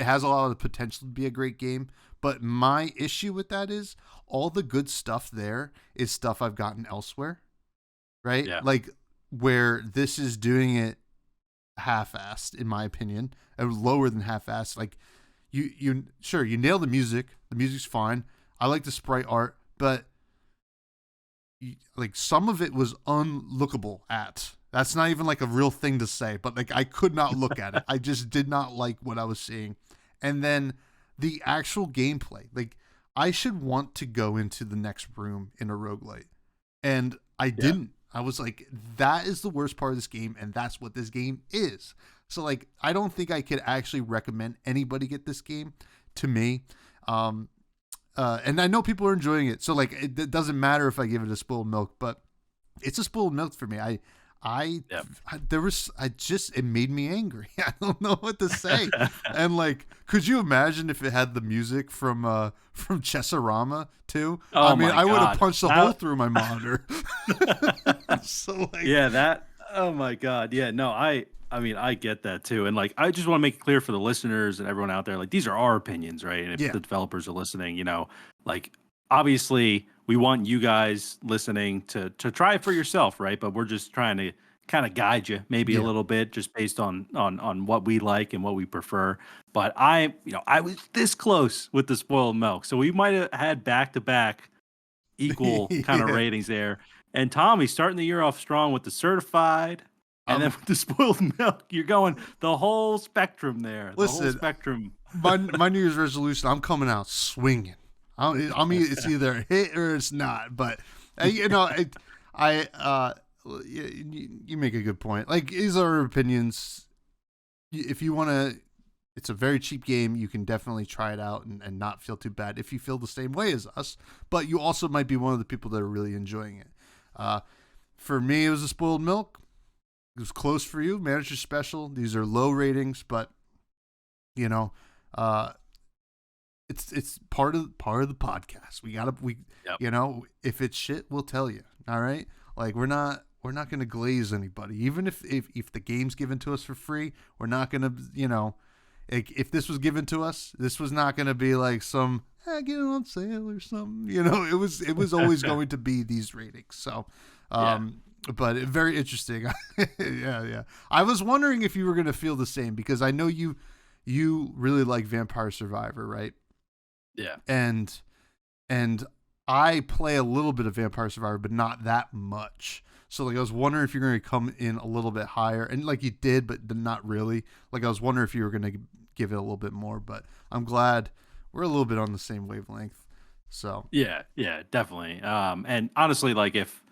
has a lot of potential to be a great game. But my issue with that is all the good stuff there is stuff I've gotten elsewhere, right? Yeah. Like where this is doing it half-assed, in my opinion, and lower than half-assed. Like you sure you nail the music. The music's fine. I like the sprite art, but like some of it was unlookable at. That's not even like a real thing to say, but like I could not look at it. I just did not like what I was seeing. And then the actual gameplay, like I should want to go into the next room in a roguelite. And I didn't. I was like, that is the worst part of this game, and that's what this game is. So like I don't think I could actually recommend anybody get this game to me. And I know people are enjoying it. So like it doesn't matter if I give it a spoiled milk, but it's a spoiled milk for me. It made me angry. I don't know what to say. And like, could you imagine if it had the music from Chesserama too? Oh, I mean, I would have God. punched a hole through my monitor. So like, Yeah, that. Oh my God. Yeah, no, I mean, I get that too. And like, I just want to make it clear for the listeners and everyone out there, like, these are our opinions, right? And if the developers are listening, like, obviously, we want you guys listening to try it for yourself, right? But we're just trying to kind of guide you maybe a little bit just based on what we like and what we prefer. But I was this close with the spoiled milk. So we might have had back-to-back equal kind of ratings there. And Tommy starting the year off strong with the certified, and then with the spoiled milk, you're going the whole spectrum there. Listen, the whole spectrum. my New Year's resolution, I'm coming out swinging. I mean, it's either a hit or it's not. But you make a good point. Like, these are opinions. If you want to, it's a very cheap game. You can definitely try it out and not feel too bad if you feel the same way as us. But you also might be one of the people that are really enjoying it. For me, it was a spoiled milk. It was close for you. Manager special. These are low ratings, but it's part of the podcast. If it's shit, we'll tell you. All right. Like we're not going to glaze anybody. Even if the game's given to us for free, we're not going to, if this was given to us, this was not going to be like some get it on sale or something. It was always going to be these ratings. So, but very interesting. Yeah. I was wondering if you were going to feel the same because I know you really like Vampire Survivor, right? Yeah. And I play a little bit of Vampire Survivor, but not that much. So like I was wondering if you're going to come in a little bit higher, and like you did, but not really. Like I was wondering if you were going to give it a little bit more, but I'm glad we're a little bit on the same wavelength. So yeah, definitely. And honestly, like if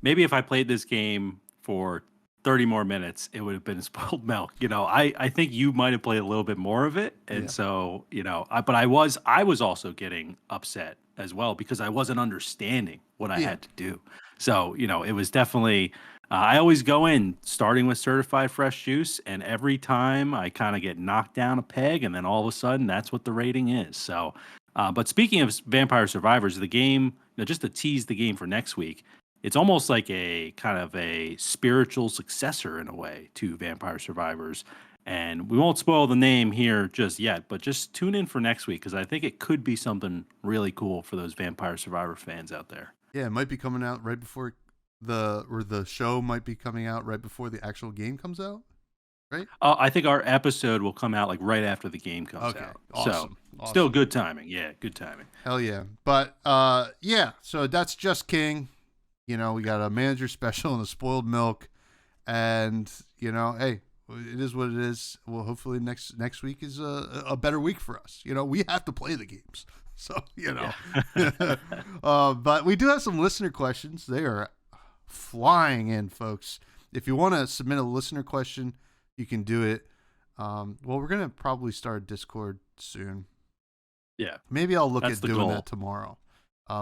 I played this game for 30 more minutes, it would have been spoiled milk. I think you might have played a little bit more of it. And Yeah. so, but I was also getting upset as well because I wasn't understanding what I Yeah. had to do. So, it was definitely, I always go in starting with certified fresh juice. And every time I kind of get knocked down a peg, and then all of a sudden that's what the rating is. So, but speaking of Vampire Survivors, the game, just to tease the game for next week, it's almost like a kind of a spiritual successor in a way to Vampire Survivors. And we won't spoil the name here just yet, but just tune in for next week because I think it could be something really cool for those Vampire Survivor fans out there. Yeah, it might be coming out right before the show might be coming out right before the actual game comes out, right? I think our episode will come out like right after the game comes out. Awesome. So still good timing. Yeah, good timing. Hell yeah. But yeah, so that's Just King. We got a manager special and a spoiled milk, and hey, it is what it is. Well, hopefully next week is a better week for us. We have to play the games, so Yeah. but we do have some listener questions. They are flying in, folks. If you want to submit a listener question, you can do it. Well, we're gonna probably start Discord soon. Yeah, maybe I'll look that's at the doing goal. that tomorrow.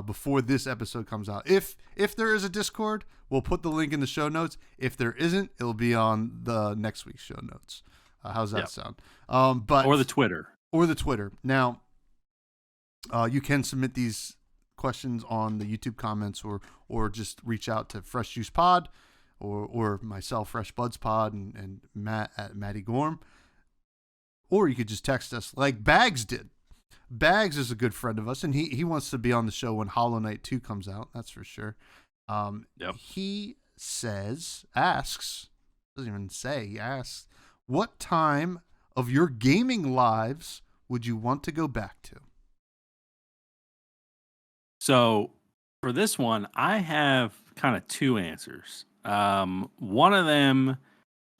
Before this episode comes out. If there is a Discord, we'll put the link in the show notes. If there isn't, it'll be on the next week's show notes. How's that sound? Or the Twitter. Now, you can submit these questions on the YouTube comments or just reach out to Fresh Juice Pod or myself, Fresh Buds Pod, and Matt at Matty Gorm. Or you could just text us like Bags did. Bags is a good friend of us, and he wants to be on the show when Hollow Knight 2 comes out. That's for sure. He asks, what time of your gaming lives would you want to go back to? So for this one, I have kind of two answers. One of them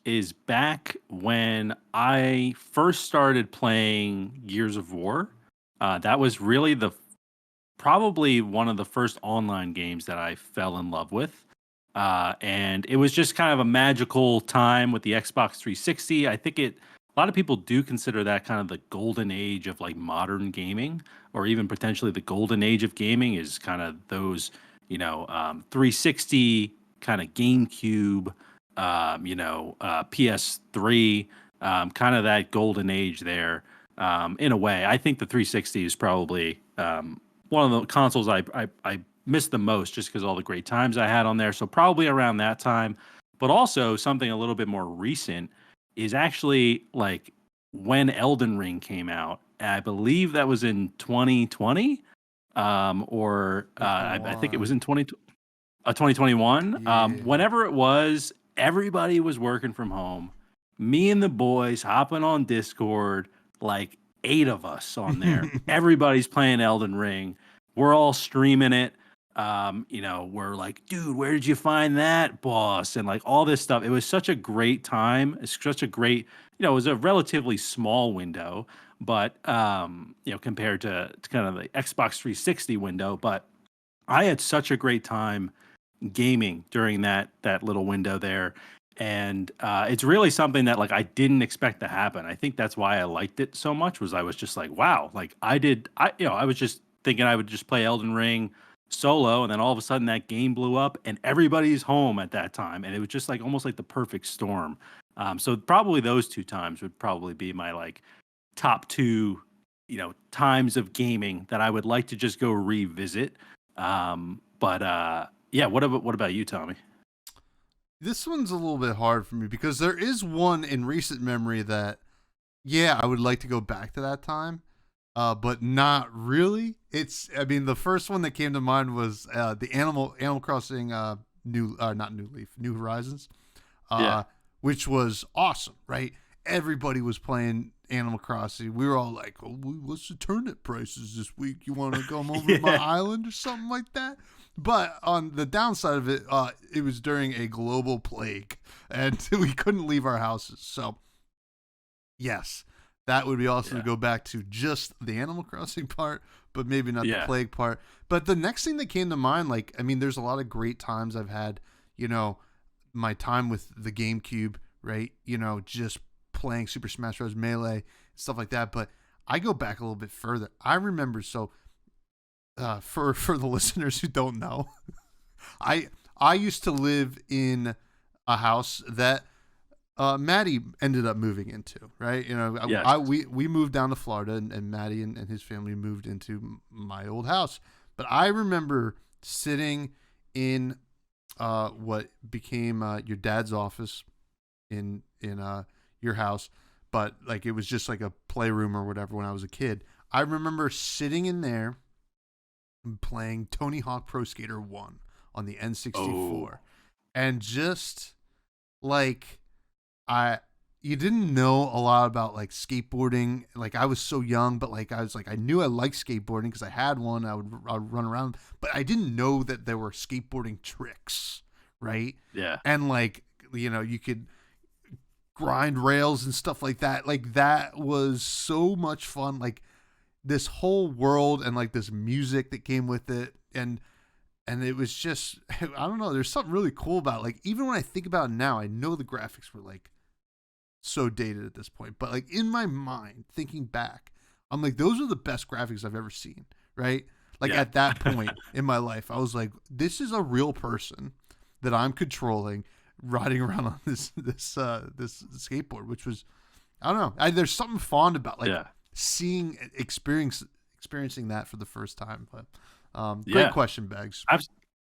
is back when I first started playing Gears of War. That was really probably one of the first online games that I fell in love with. And it was just kind of a magical time with the Xbox 360. I think a lot of people do consider that kind of the golden age of like modern gaming, or even potentially the golden age of gaming is kind of those, 360 kind of GameCube, PS3, kind of that golden age there. In a way, I think the 360 is probably one of the consoles I miss the most just because all the great times I had on there. So probably around that time. But also something a little bit more recent is actually like when Elden Ring came out. I believe that was in 2020, I think it was in 2021. Yeah. Whenever it was, everybody was working from home. Me and the boys hopping on Discord, like 8 of us on there. Everybody's playing Elden Ring. We're all streaming it. We're like, dude, where did you find that, boss? And like all this stuff. It was such a great time. It's such a great, it was a relatively small window, but compared to kind of the Xbox 360 window. But I had such a great time gaming during that little window there. And it's really something that like I didn't expect to happen. I think that's why I liked it so much. Was I was just like, wow, like I was just thinking I would just play Elden Ring solo, and then all of a sudden that game blew up, and everybody's home at that time, and it was just like almost like the perfect storm. So probably those 2 times would probably be my like top 2, times of gaming that I would like to just go revisit. What about you, Tommy? This one's a little bit hard for me because there is one in recent memory that, I would like to go back to that time, but not really. The first one that came to mind was the Animal Crossing New Horizons, which was awesome, right? Everybody was playing Animal Crossing. We were all like, oh, what's the turnip prices this week? You want to come over to my island or something like that? But on the downside of it, it was during a global plague, and we couldn't leave our houses. So, yes, that would be awesome to go back to just the Animal Crossing part, but maybe not the plague part. But the next thing that came to mind, there's a lot of great times I've had. my time with the GameCube, right? Just playing Super Smash Bros. Melee, stuff like that. But I go back a little bit further. I remember, so for the listeners who don't know, I used to live in a house that Matty ended up moving into, right? Yes. We moved down to Florida, and Matty and his family moved into my old house. But I remember sitting in what became your dad's office in your house, but like it was just like a playroom or whatever when I was a kid. I remember sitting in there and playing Tony Hawk Pro Skater 1 on the N64. And just like you didn't know a lot about like skateboarding. Like I was so young, but like I knew I liked skateboarding because I had one. I would run around, but I didn't know that there were skateboarding tricks, right? Yeah. And like you could grind rails and stuff like that. Like that was so much fun. Like this whole world and like this music that came with it, and it was just, I don't know, there's something really cool about it. Like even when I think about it now, I know the graphics were like so dated at this point, but like in my mind thinking back, I'm like, those are the best graphics I've ever seen, right? Like at that point in my life, I was like, this is a real person that I'm controlling riding around on this skateboard, which was, I don't know, there's something fond about like seeing experiencing that for the first time. But great question, Bags.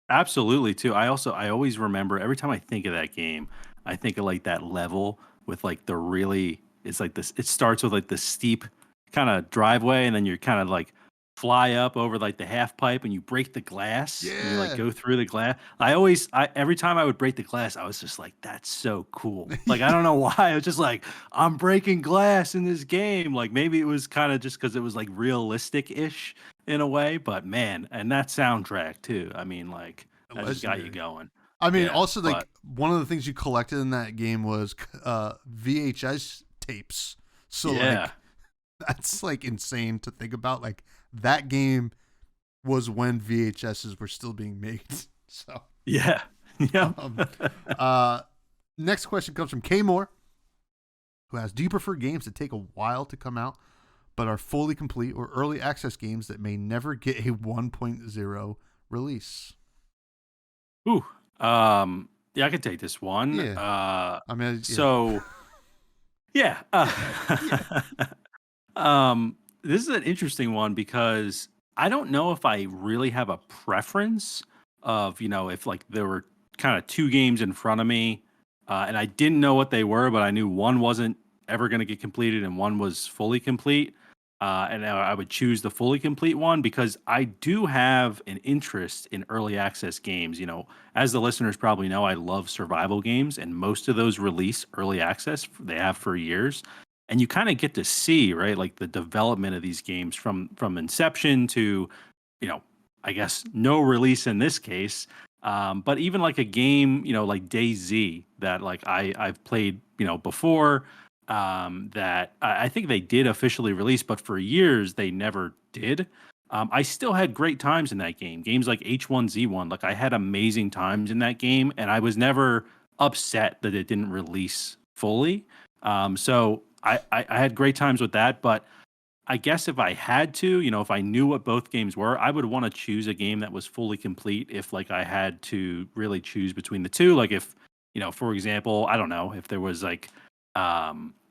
Absolutely too. I always remember every time I think of that game, I think of like that level with like it's like this, it starts with like the steep kind of driveway, and then you're kind of like fly up over like the half pipe and you break the glass and you like go through the glass. Every time I would break the glass, I was just like, that's so cool. Like, I don't know why. I was just like, I'm breaking glass in this game. Like maybe it was kind of just because it was like realistic-ish in a way, but man, and that soundtrack too. I mean, like that just got you going. I mean, also like one of the things you collected in that game was VHS tapes. So like that's like insane to think about. Like that game was when VHSs were still being made. So yeah. Next question comes from K Moore, who asks, do you prefer games that take a while to come out but are fully complete, or early access games that may never get a 1.0 release? Ooh. Yeah, I could take this one. Yeah. So this is an interesting one because I don't know if I really have a preference of, if like there were kind of two games in front of me, and I didn't know what they were, but I knew one wasn't ever going to get completed and one was fully complete. And I would choose the fully complete one because I do have an interest in early access games. As the listeners probably know, I love survival games, and most of those release early access. They have for years. And you kind of get to see, right, like the development of these games from inception to, I guess no release in this case. But even like a game, like DayZ that like I've played, before, that I think they did officially release, but for years they never did. I still had great times in that game. Games like H1Z1, like I had amazing times in that game, and I was never upset that it didn't release fully. So I had great times with that, but I guess if I had to, if I knew what both games were, I would want to choose a game that was fully complete if like I had to really choose between the two. Like if, for example, I don't know, if there was like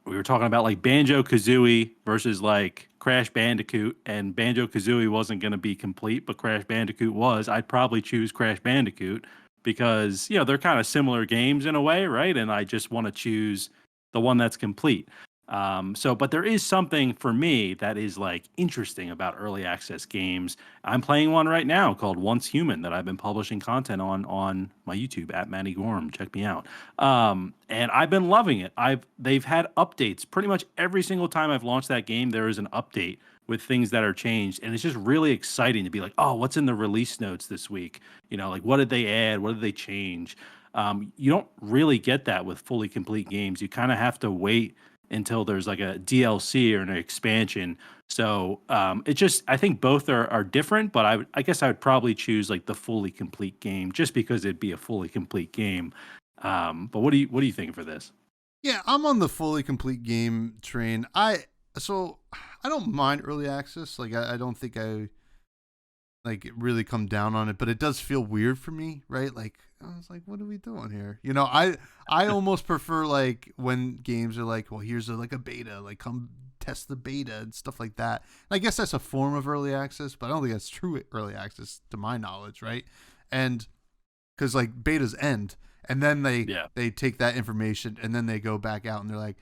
we were talking about like Banjo-Kazooie versus like Crash Bandicoot, and Banjo-Kazooie wasn't going to be complete, but Crash Bandicoot was, I'd probably choose Crash Bandicoot because, they're kind of similar games in a way, right? And I just want to choose the one that's complete. But there is something for me that is like interesting about early access games. I'm playing one right now called Once Human that I've been publishing content on my YouTube at Matty Gorm. Check me out. And I've been loving it. They've had updates pretty much every single time I've launched that game. There is an update with things that are changed, and it's just really exciting to be like, oh, what's in the release notes this week? Like what did they add? What did they change? You don't really get that with fully complete games. You kind of have to wait until there's like a DLC or an expansion. So I think both are different, but I guess I would probably choose like the fully complete game just because it'd be a fully complete game. But what do you think for this? Yeah, I'm on the fully complete game train. I don't mind early access. Like I don't think I like really come down on it, but it does feel weird for me, right? Like I was like, what are we doing here? I almost prefer like when games are like, well, here's like a beta, like come test the beta and stuff like that. And I guess that's a form of early access, but I don't think that's true early access to my knowledge, right? And because like betas end, and then Yeah. they take that information and then they go back out and they're like,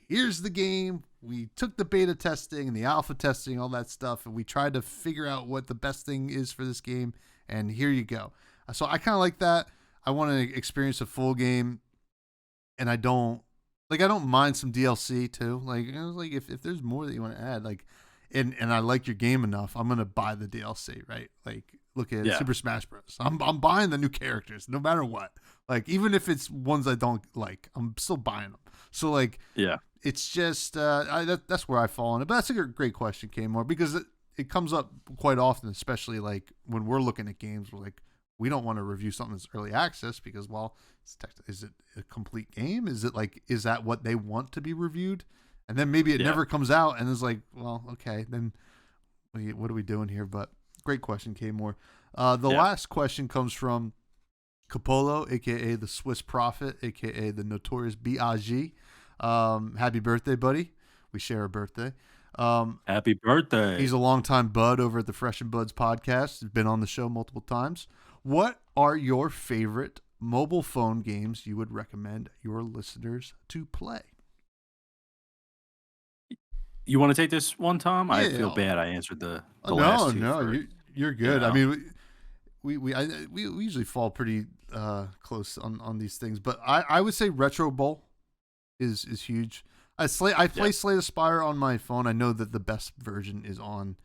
here's the game. We took the beta testing and the alpha testing, all that stuff, and we tried to figure out what the best thing is for this game, and here you go. So I kind of like that. I want to experience a full game, and I don't mind some DLC too. Like if there's more that you want to add, like and I like your game enough, I'm gonna buy the DLC, right? Like look at Yeah. Super Smash Bros. I'm buying the new characters no matter what. Like even if it's ones I don't like, I'm still buying them. So like Yeah. it's just that's where I fall on it. But that's a great question, Kmore, because it comes up quite often, especially like when we're looking at games. We're like, we don't want to review something that's early access because, well, is it a complete game? Is it like, is that what they want to be reviewed? And then maybe it Yeah. never comes out, and it's like, well, okay, then what are we doing here? But great question, Kmore. The Yeah. last question comes from Capolo, aka the Swiss Prophet, aka the Notorious B.I.G. Happy birthday, buddy. We share a birthday. Happy birthday. He's a longtime bud over at the Fresh and Buds podcast. He's been on the show multiple times. What are your favorite mobile phone games you would recommend your listeners to play? You want to take this one, Tom? I feel Yeah. bad. I answered the No, last two no, first. you're You good. I know? mean, we usually fall pretty close on these things, but I would say Retro Bowl is huge. I play Yeah. Slay the Spire on my phone. I know that the best version is on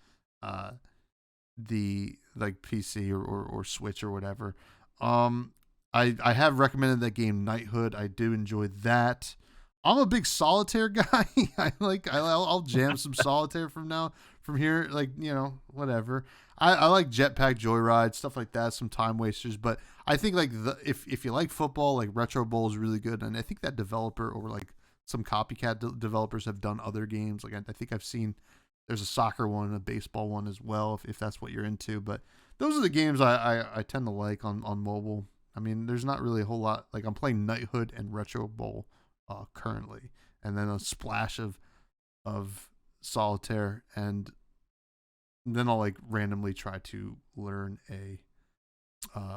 the like PC or Switch or whatever. I have recommended that game Knighthood. I do enjoy that. I'm a big solitaire guy. I'll jam some solitaire from here, like, whatever. I like Jetpack Joyride, stuff like that, some time wasters, but I think like if you like football, like Retro Bowl is really good, and I think that developer or like some copycat developers have done other games. Like I think I've seen there's a soccer one and a baseball one as well, if that's what you're into. But those are the games I tend to like on mobile. I mean, there's not really a whole lot. Like I'm playing Knighthood and Retro Bowl currently, and then a splash of solitaire, and then I'll like randomly try to learn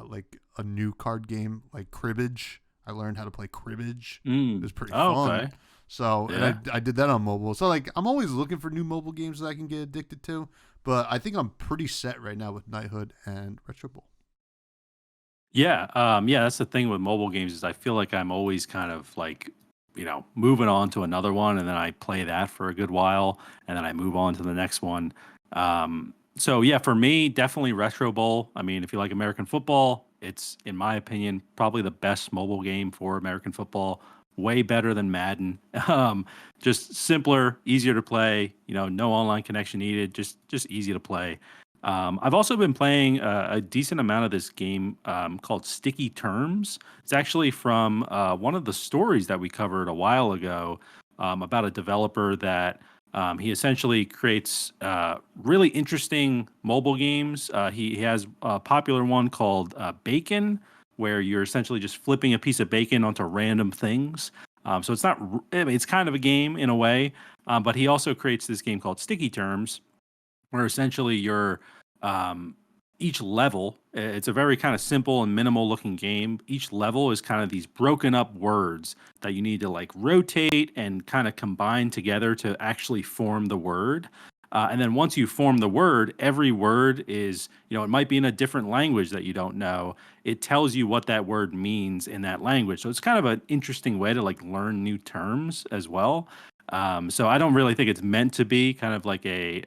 like a new card game like cribbage. I learned how to play cribbage. It was pretty Oh, fun. okay. So, Yeah. and I did that on mobile. So like I'm always looking for new mobile games that I can get addicted to, but I think I'm pretty set right now with Knighthood and Retro Bowl. Yeah. Yeah. That's the thing with mobile games is I feel like I'm always kind of like, moving on to another one, and then I play that for a good while, and then I move on to the next one. So yeah, for me, definitely Retro Bowl. I mean, if you like American football, it's in my opinion probably the best mobile game for American football. Way better than Madden. Just simpler, easier to play. No online connection needed. Just easy to play. I've also been playing a decent amount of this game called Sticky Terms. It's actually from one of the stories that we covered a while ago about a developer that he essentially creates really interesting mobile games. He has a popular one called Bacon, where you're essentially just flipping a piece of bacon onto random things. So it's not, I mean, it's kind of a game in a way, but he also creates this game called Sticky Terms, where essentially you're each level, it's a very kind of simple and minimal looking game. Each level is kind of these broken up words that you need to like rotate and kind of combine together to actually form the word. And then once you form the word, every word is, it might be in a different language that you don't know. It tells you what that word means in that language. So it's kind of an interesting way to like learn new terms as well. So I don't really think it's meant to be kind of like a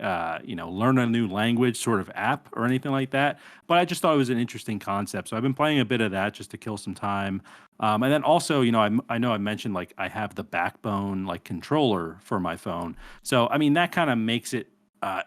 learn a new language sort of app or anything like that. But I just thought it was an interesting concept. So I've been playing a bit of that just to kill some time. And then also, I know I mentioned like I have the Backbone like controller for my phone. So I mean that kind of makes it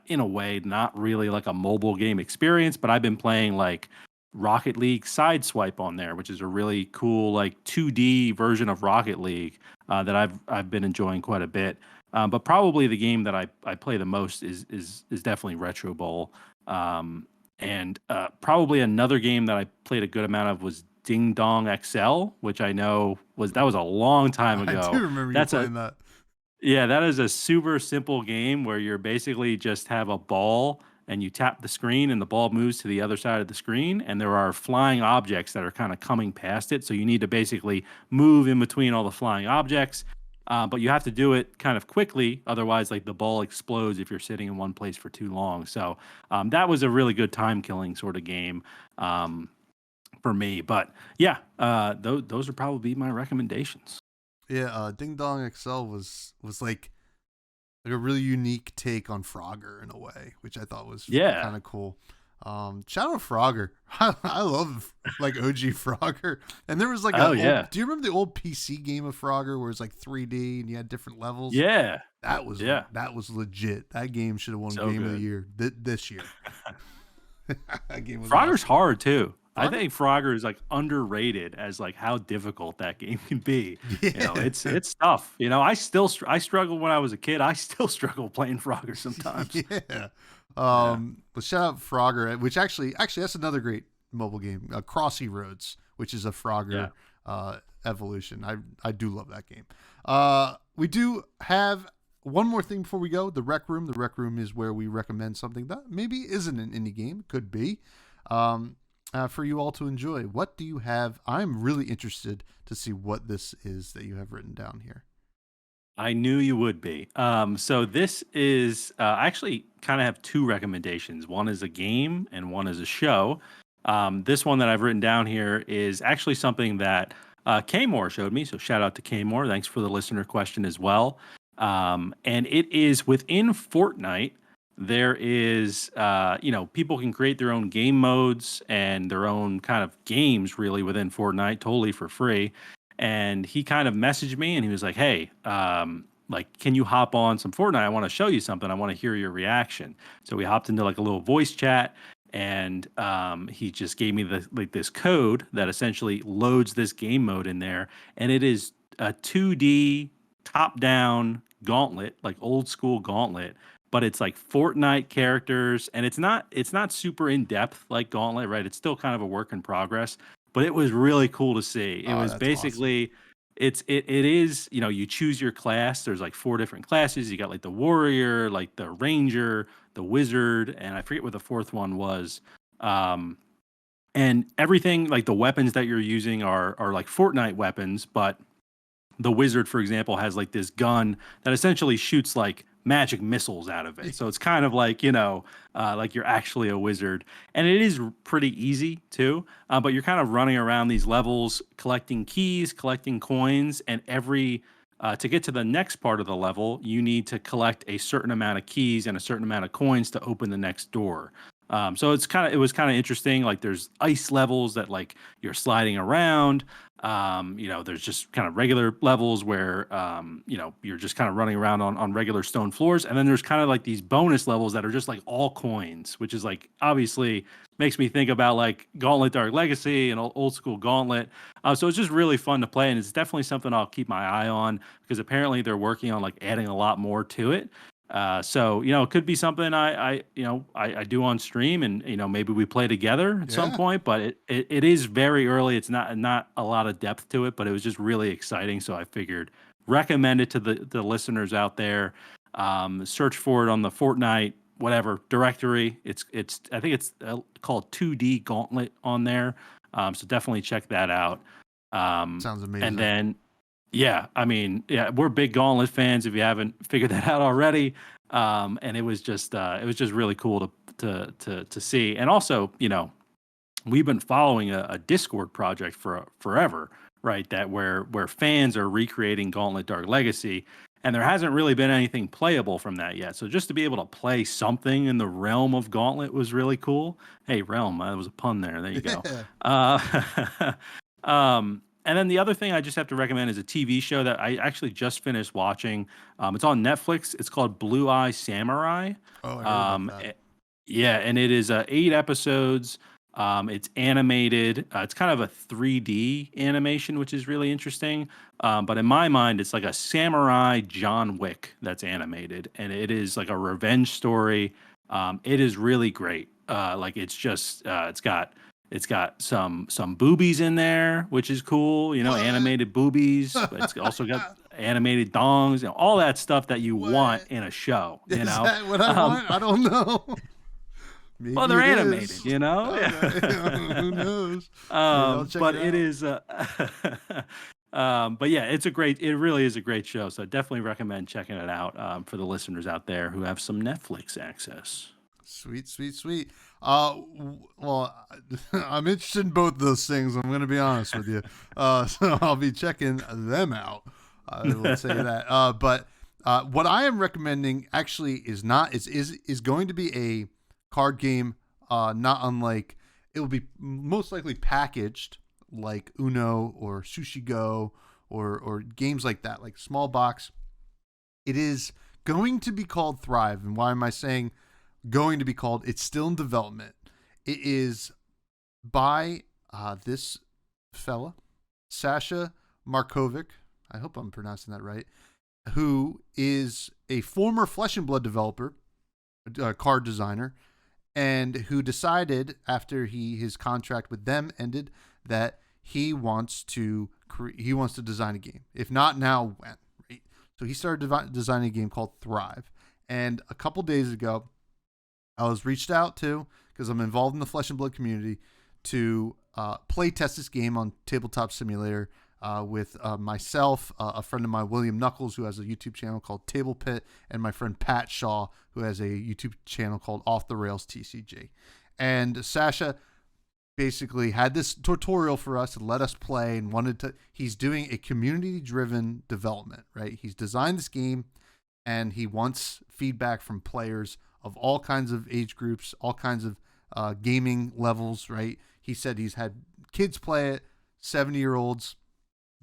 in a way not really like a mobile game experience. But I've been playing like Rocket League Sideswipe on there, which is a really cool like 2D version of Rocket League that I've been enjoying quite a bit. But probably the game that I play the most is definitely Retro Bowl. And probably another game that I played a good amount of was Ding Dong XL, which I know was a long time I ago. do remember you That's a playing that. Yeah, that is a super simple game where you're basically just have a ball and you tap the screen and the ball moves to the other side of the screen and there are flying objects that are kind of coming past it. So you need to basically move in between all the flying objects. But you have to do it kind of quickly, otherwise, like the ball explodes if you're sitting in one place for too long. So that was a really good time killing sort of game for me. But yeah, those would probably be my recommendations. Yeah, Ding Dong XL was like a really unique take on Frogger in a way, which I thought was Yeah. kind of cool. Shout out Frogger. I love like OG Frogger. And there was like Oh a old, yeah. do you remember the old PC game of Frogger where it's like 3D and you had different levels? Yeah. That was Yeah. that was legit. That game should have won So Game of the good. Year this year. That game was Frogger's awesome. hard too. I Frogger? think Frogger is like underrated as like how difficult that game can be. Yeah. It's tough. I struggled when I was a kid. I still struggle playing Frogger sometimes. Yeah. Yeah. But shout out Frogger, which actually that's another great mobile game, Crossy Roads, which is a Yeah. Frogger evolution. I do love that game. We do have one more thing before we go. The Rec Room. The Rec Room is where we recommend something that maybe isn't an indie game, could be, for you all to enjoy. What do you have? I'm really interested to see what this is that you have written down here. I knew you would be. So this is I actually kind of have two recommendations. One is a game and one is a show. This one that I've written down here is actually something that Kmore showed me. So shout out to Kmore. Thanks for the listener question as well. And it is within Fortnite. There is, people can create their own game modes and their own kind of games really within Fortnite, totally for free. And he kind of messaged me and he was like, "Hey, like, can you hop on some Fortnite? I want to show you something. I want to hear your reaction." So we hopped into like a little voice chat, and he just gave me this code that essentially loads this game mode in there, and it is a 2D top down gauntlet, like old school gauntlet. But it's like Fortnite characters, and it's not super in depth like Gauntlet, right? It's still kind of a work in progress, but it was really cool to see. It Oh, was that's awesome. basically it is, you choose your class. There's like four different classes. You got like the warrior, like the ranger, the wizard, and I forget what the fourth one was. Um, and everything like the weapons that you're using are like Fortnite weapons, but the wizard, for example, has like this gun that essentially shoots like magic missiles out of it. So it's kind of like, like you're actually a wizard. And it is pretty easy too. But you're kind of running around these levels, collecting keys, collecting coins, and to get to the next part of the level, you need to collect a certain amount of keys and a certain amount of coins to open the next door. So it was kind of interesting. Like there's ice levels that like you're sliding around. There's just kind of regular levels where you're just kind of running around on regular stone floors, and then there's kind of like these bonus levels that are just like all coins, which is like obviously makes me think about like Gauntlet Dark Legacy and old school Gauntlet. So it's just really fun to play, and it's definitely something I'll keep my eye on because apparently they're working on like adding a lot more to it. So it could be something I do on stream, and maybe we play together at some Yeah. point. But it is very early. It's not a lot of depth to it, but it was just really exciting. So I figured recommend it to the listeners out there. Search for it on the Fortnite whatever directory. It's I think it's called 2D Gauntlet on there. So definitely check that out. Sounds And amazing. then yeah, I mean, yeah, we're big Gauntlet fans if you haven't figured that out already. And it was just really cool to see. And also, we've been following a Discord project for forever, right? That where fans are recreating Gauntlet Dark Legacy, and there hasn't really been anything playable from that yet. So just to be able to play something in the realm of Gauntlet was really cool. Hey, realm, that was a pun there. There you go. Yeah. And then the other thing I just have to recommend is a TV show that I actually just finished watching. It's on Netflix. It's called Blue Eye Samurai. Oh, I heard about Um, that. eh, yeah, and it is 8 episodes. It's animated. It's kind of a 3D animation, which is really interesting. But in my mind, it's like a samurai John Wick that's animated, and it is like a revenge story. It is really great. Like it's just it's got some boobies in there, which is cool. You know, What? animated boobies, but it's also got animated dongs, you know, all that stuff that you want What? in a show. You Is know, that what I um, want? I don't know. well, Maybe they're it animated. is. You know, Okay. Who knows? Maybe I'll check But it it out. is, but yeah, it really is a great show. So I definitely recommend checking it out for the listeners out there who have some Netflix access. Sweet, sweet, sweet. Well, I'm interested in both those things. I'm going to be honest with you. So I'll be checking them out. I will say that. But what I am recommending actually is not is going to be a card game. Not unlike it will be most likely packaged like Uno or Sushi Go or games like that, like small box. It is going to be called Thrive, and why am I saying going to be called? It's still in development. It is by this fella, Sasha Markovic. I hope I'm pronouncing that right. Who is a former Flesh and Blood developer, card designer, and who decided after his contract with them ended that he wants to design a game. If not now, when? Right. So he started designing a game called Thrive. And a couple days ago, I was reached out to because I'm involved in the Flesh and Blood community to play test this game on Tabletop Simulator with myself, a friend of mine, William Knuckles, who has a YouTube channel called Table Pit, and my friend Pat Shaw, who has a YouTube channel called Off the Rails TCG. And Sasha basically had this tutorial for us and let us play and wanted to. He's doing a community driven development, right? He's designed this game and he wants feedback from players of all kinds of age groups, all kinds of gaming levels, right? He said he's had kids play it, 70-year-olds,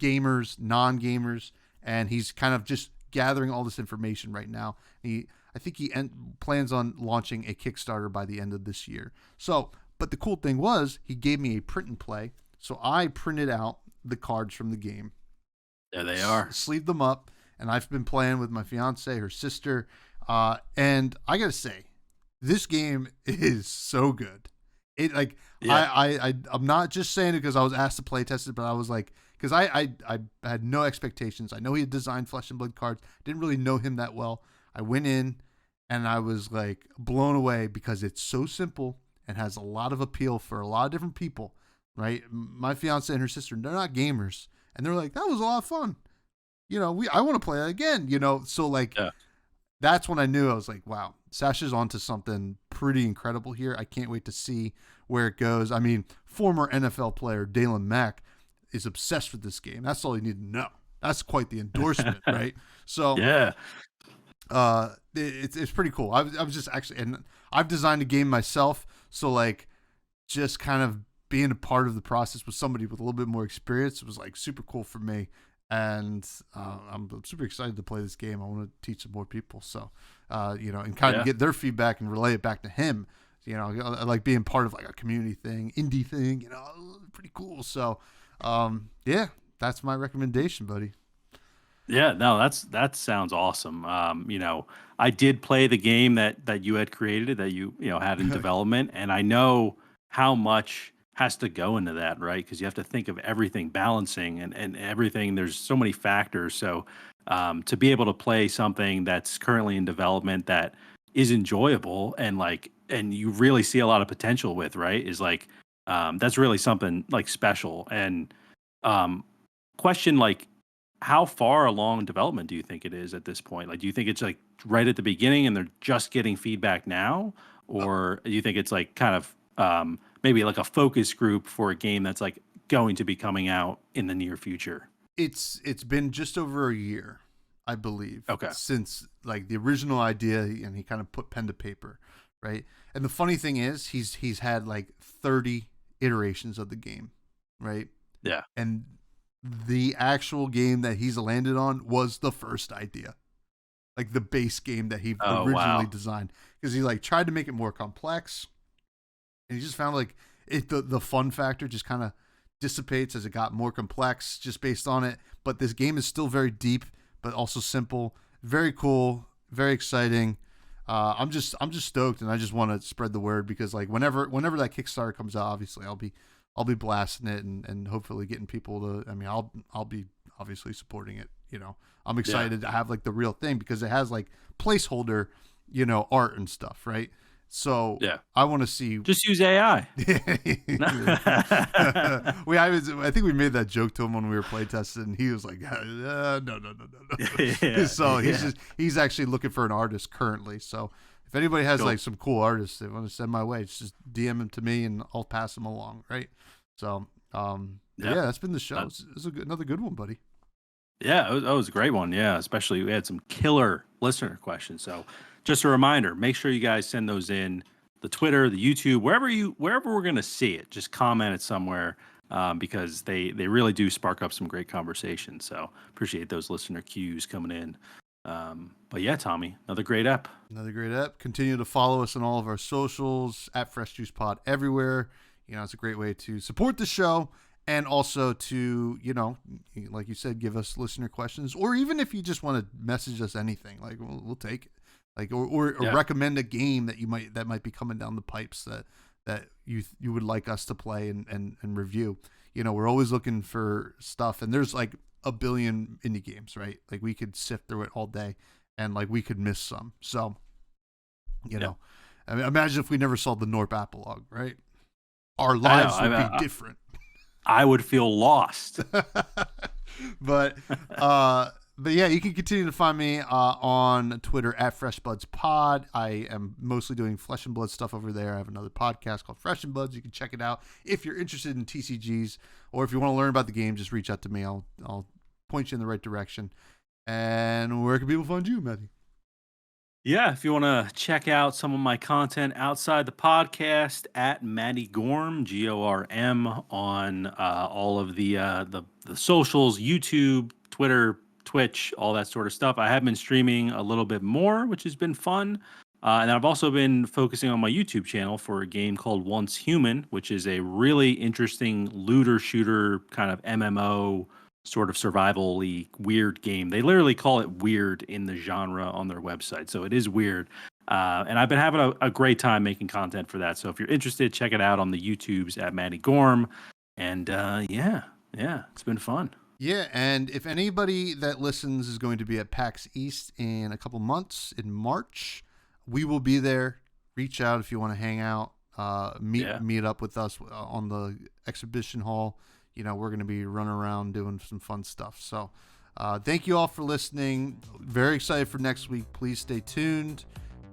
gamers, non-gamers, and he's kind of just gathering all this information right now. I think he plans on launching a Kickstarter by the end of this year. So, but the cool thing was he gave me a print and play, so I printed out the cards from the game. There they are. Sleeved them up, and I've been playing with my fiance, her sister, and I gotta say, this game is so good. It like Yeah. I'm not just saying it because I was asked to play test it, but I was like, because I had no expectations. I know he had designed Flesh and Blood cards. Didn't really know him that well. I went in and I was like blown away because it's so simple and has a lot of appeal for a lot of different people. Right? My fiance and her sister, they're not gamers, and they're like, that was a lot of fun. You know, I want to play that again. You know, so like. Yeah. That's when I knew. I was like, wow, Sasha's onto something pretty incredible here. I can't wait to see where it goes. I mean, former NFL player Dalen Mack is obsessed with this game. That's all you need to know. That's quite the endorsement, right? So, Yeah. it's pretty cool. I was just actually, and I've designed a game myself, so like, just kind of being a part of the process with somebody with a little bit more experience was like super cool for me. And I'm super excited to play this game. I want to teach some more people. So, you know, and kind of get their feedback and relay it back to him. You know, I like being part of like a community thing, indie thing, you know, pretty cool. So, yeah, that's my recommendation, buddy. Yeah, no, that sounds awesome. You know, I did play the game that you had created, that you know had in development, and I know how much has to go into that, right? Because you have to think of everything, balancing and everything. There's so many factors. So to be able to play something that's currently in development that is enjoyable and you really see a lot of potential with, right? Is like that's really something like special. And um, question like how far along development do you think it is at this point? Like, do you think it's like right at the beginning and they're just getting feedback now, or do you think it's like kind of maybe like a focus group for a game that's like going to be coming out in the near future? It's been just over a year, I believe, Okay. since like the original idea, and he kind of put pen to paper, right? And the funny thing is, he's had like 30 iterations of the game, right? Yeah. And the actual game that he's landed on was the first idea, like the base game that he originally designed, because he like tried to make it more complex, and he just found like the fun factor just kind of dissipates as it got more complex just based on it. But this game is still very deep, but also simple. Very cool, very exciting. I'm just stoked, and I just want to spread the word because like whenever that Kickstarter comes out, obviously I'll be blasting it and hopefully getting people to. I mean, I'll be obviously supporting it. You know, I'm excited to have like the real thing because it has like placeholder, art and stuff, right? So I want to see. Just use AI. I think we made that joke to him when we were playtesting, and he was like, no. So he's actually looking for an artist currently. So if anybody has like some cool artists they want to send my way, just DM them to me and I'll pass them along, right? So that's been the show. It's another good one, buddy. Yeah, that was a great one. Yeah, especially we had some killer listener questions. So just a reminder, make sure you guys send those in the Twitter, the YouTube, wherever we're going to see it, just comment it somewhere because they really do spark up some great conversations. So appreciate those listener cues coming in. But yeah, Tommy, another great ep. Continue to follow us on all of our socials at Fresh Juice Pod everywhere. It's a great way to support the show. And also to, like you said, give us listener questions, or even if you just want to message us anything, like we'll take it, like or recommend a game that might be coming down the pipes that you would like us to play and review. We're always looking for stuff, and there's like a billion indie games, right? Like we could sift through it all day, and like we could miss some. So, I mean, imagine if we never saw the Norp Apolog, right? Our lives would be different. I would feel lost. But yeah, you can continue to find me on Twitter at FreshBudsPod. I am mostly doing Flesh and Blood stuff over there. I have another podcast called Fresh and Buds. You can check it out if you're interested in TCGs, or if you want to learn about the game, just reach out to me. I'll point you in the right direction. And where can people find you, Matty? Yeah, if you want to check out some of my content outside the podcast, at Matty Gorm, Gorm, on all of the socials, YouTube, Twitter, Twitch, all that sort of stuff. I have been streaming a little bit more, which has been fun. And I've also been focusing on my YouTube channel for a game called Once Human, which is a really interesting looter shooter kind of MMO sort of survival-y weird game. They literally call it weird in the genre on their website. So it is weird. And I've been having a great time making content for that. So if you're interested, check it out on the YouTubes at Matty Gorm. And it's been fun. Yeah, and if anybody that listens is going to be at PAX East in a couple months in March, we will be there. Reach out if you want to hang out, meet up with us on the exhibition hall. We're going to be running around doing some fun stuff. So thank you all for listening. Very excited for next week. Please stay tuned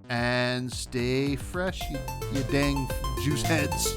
and stay fresh, you dang juice heads.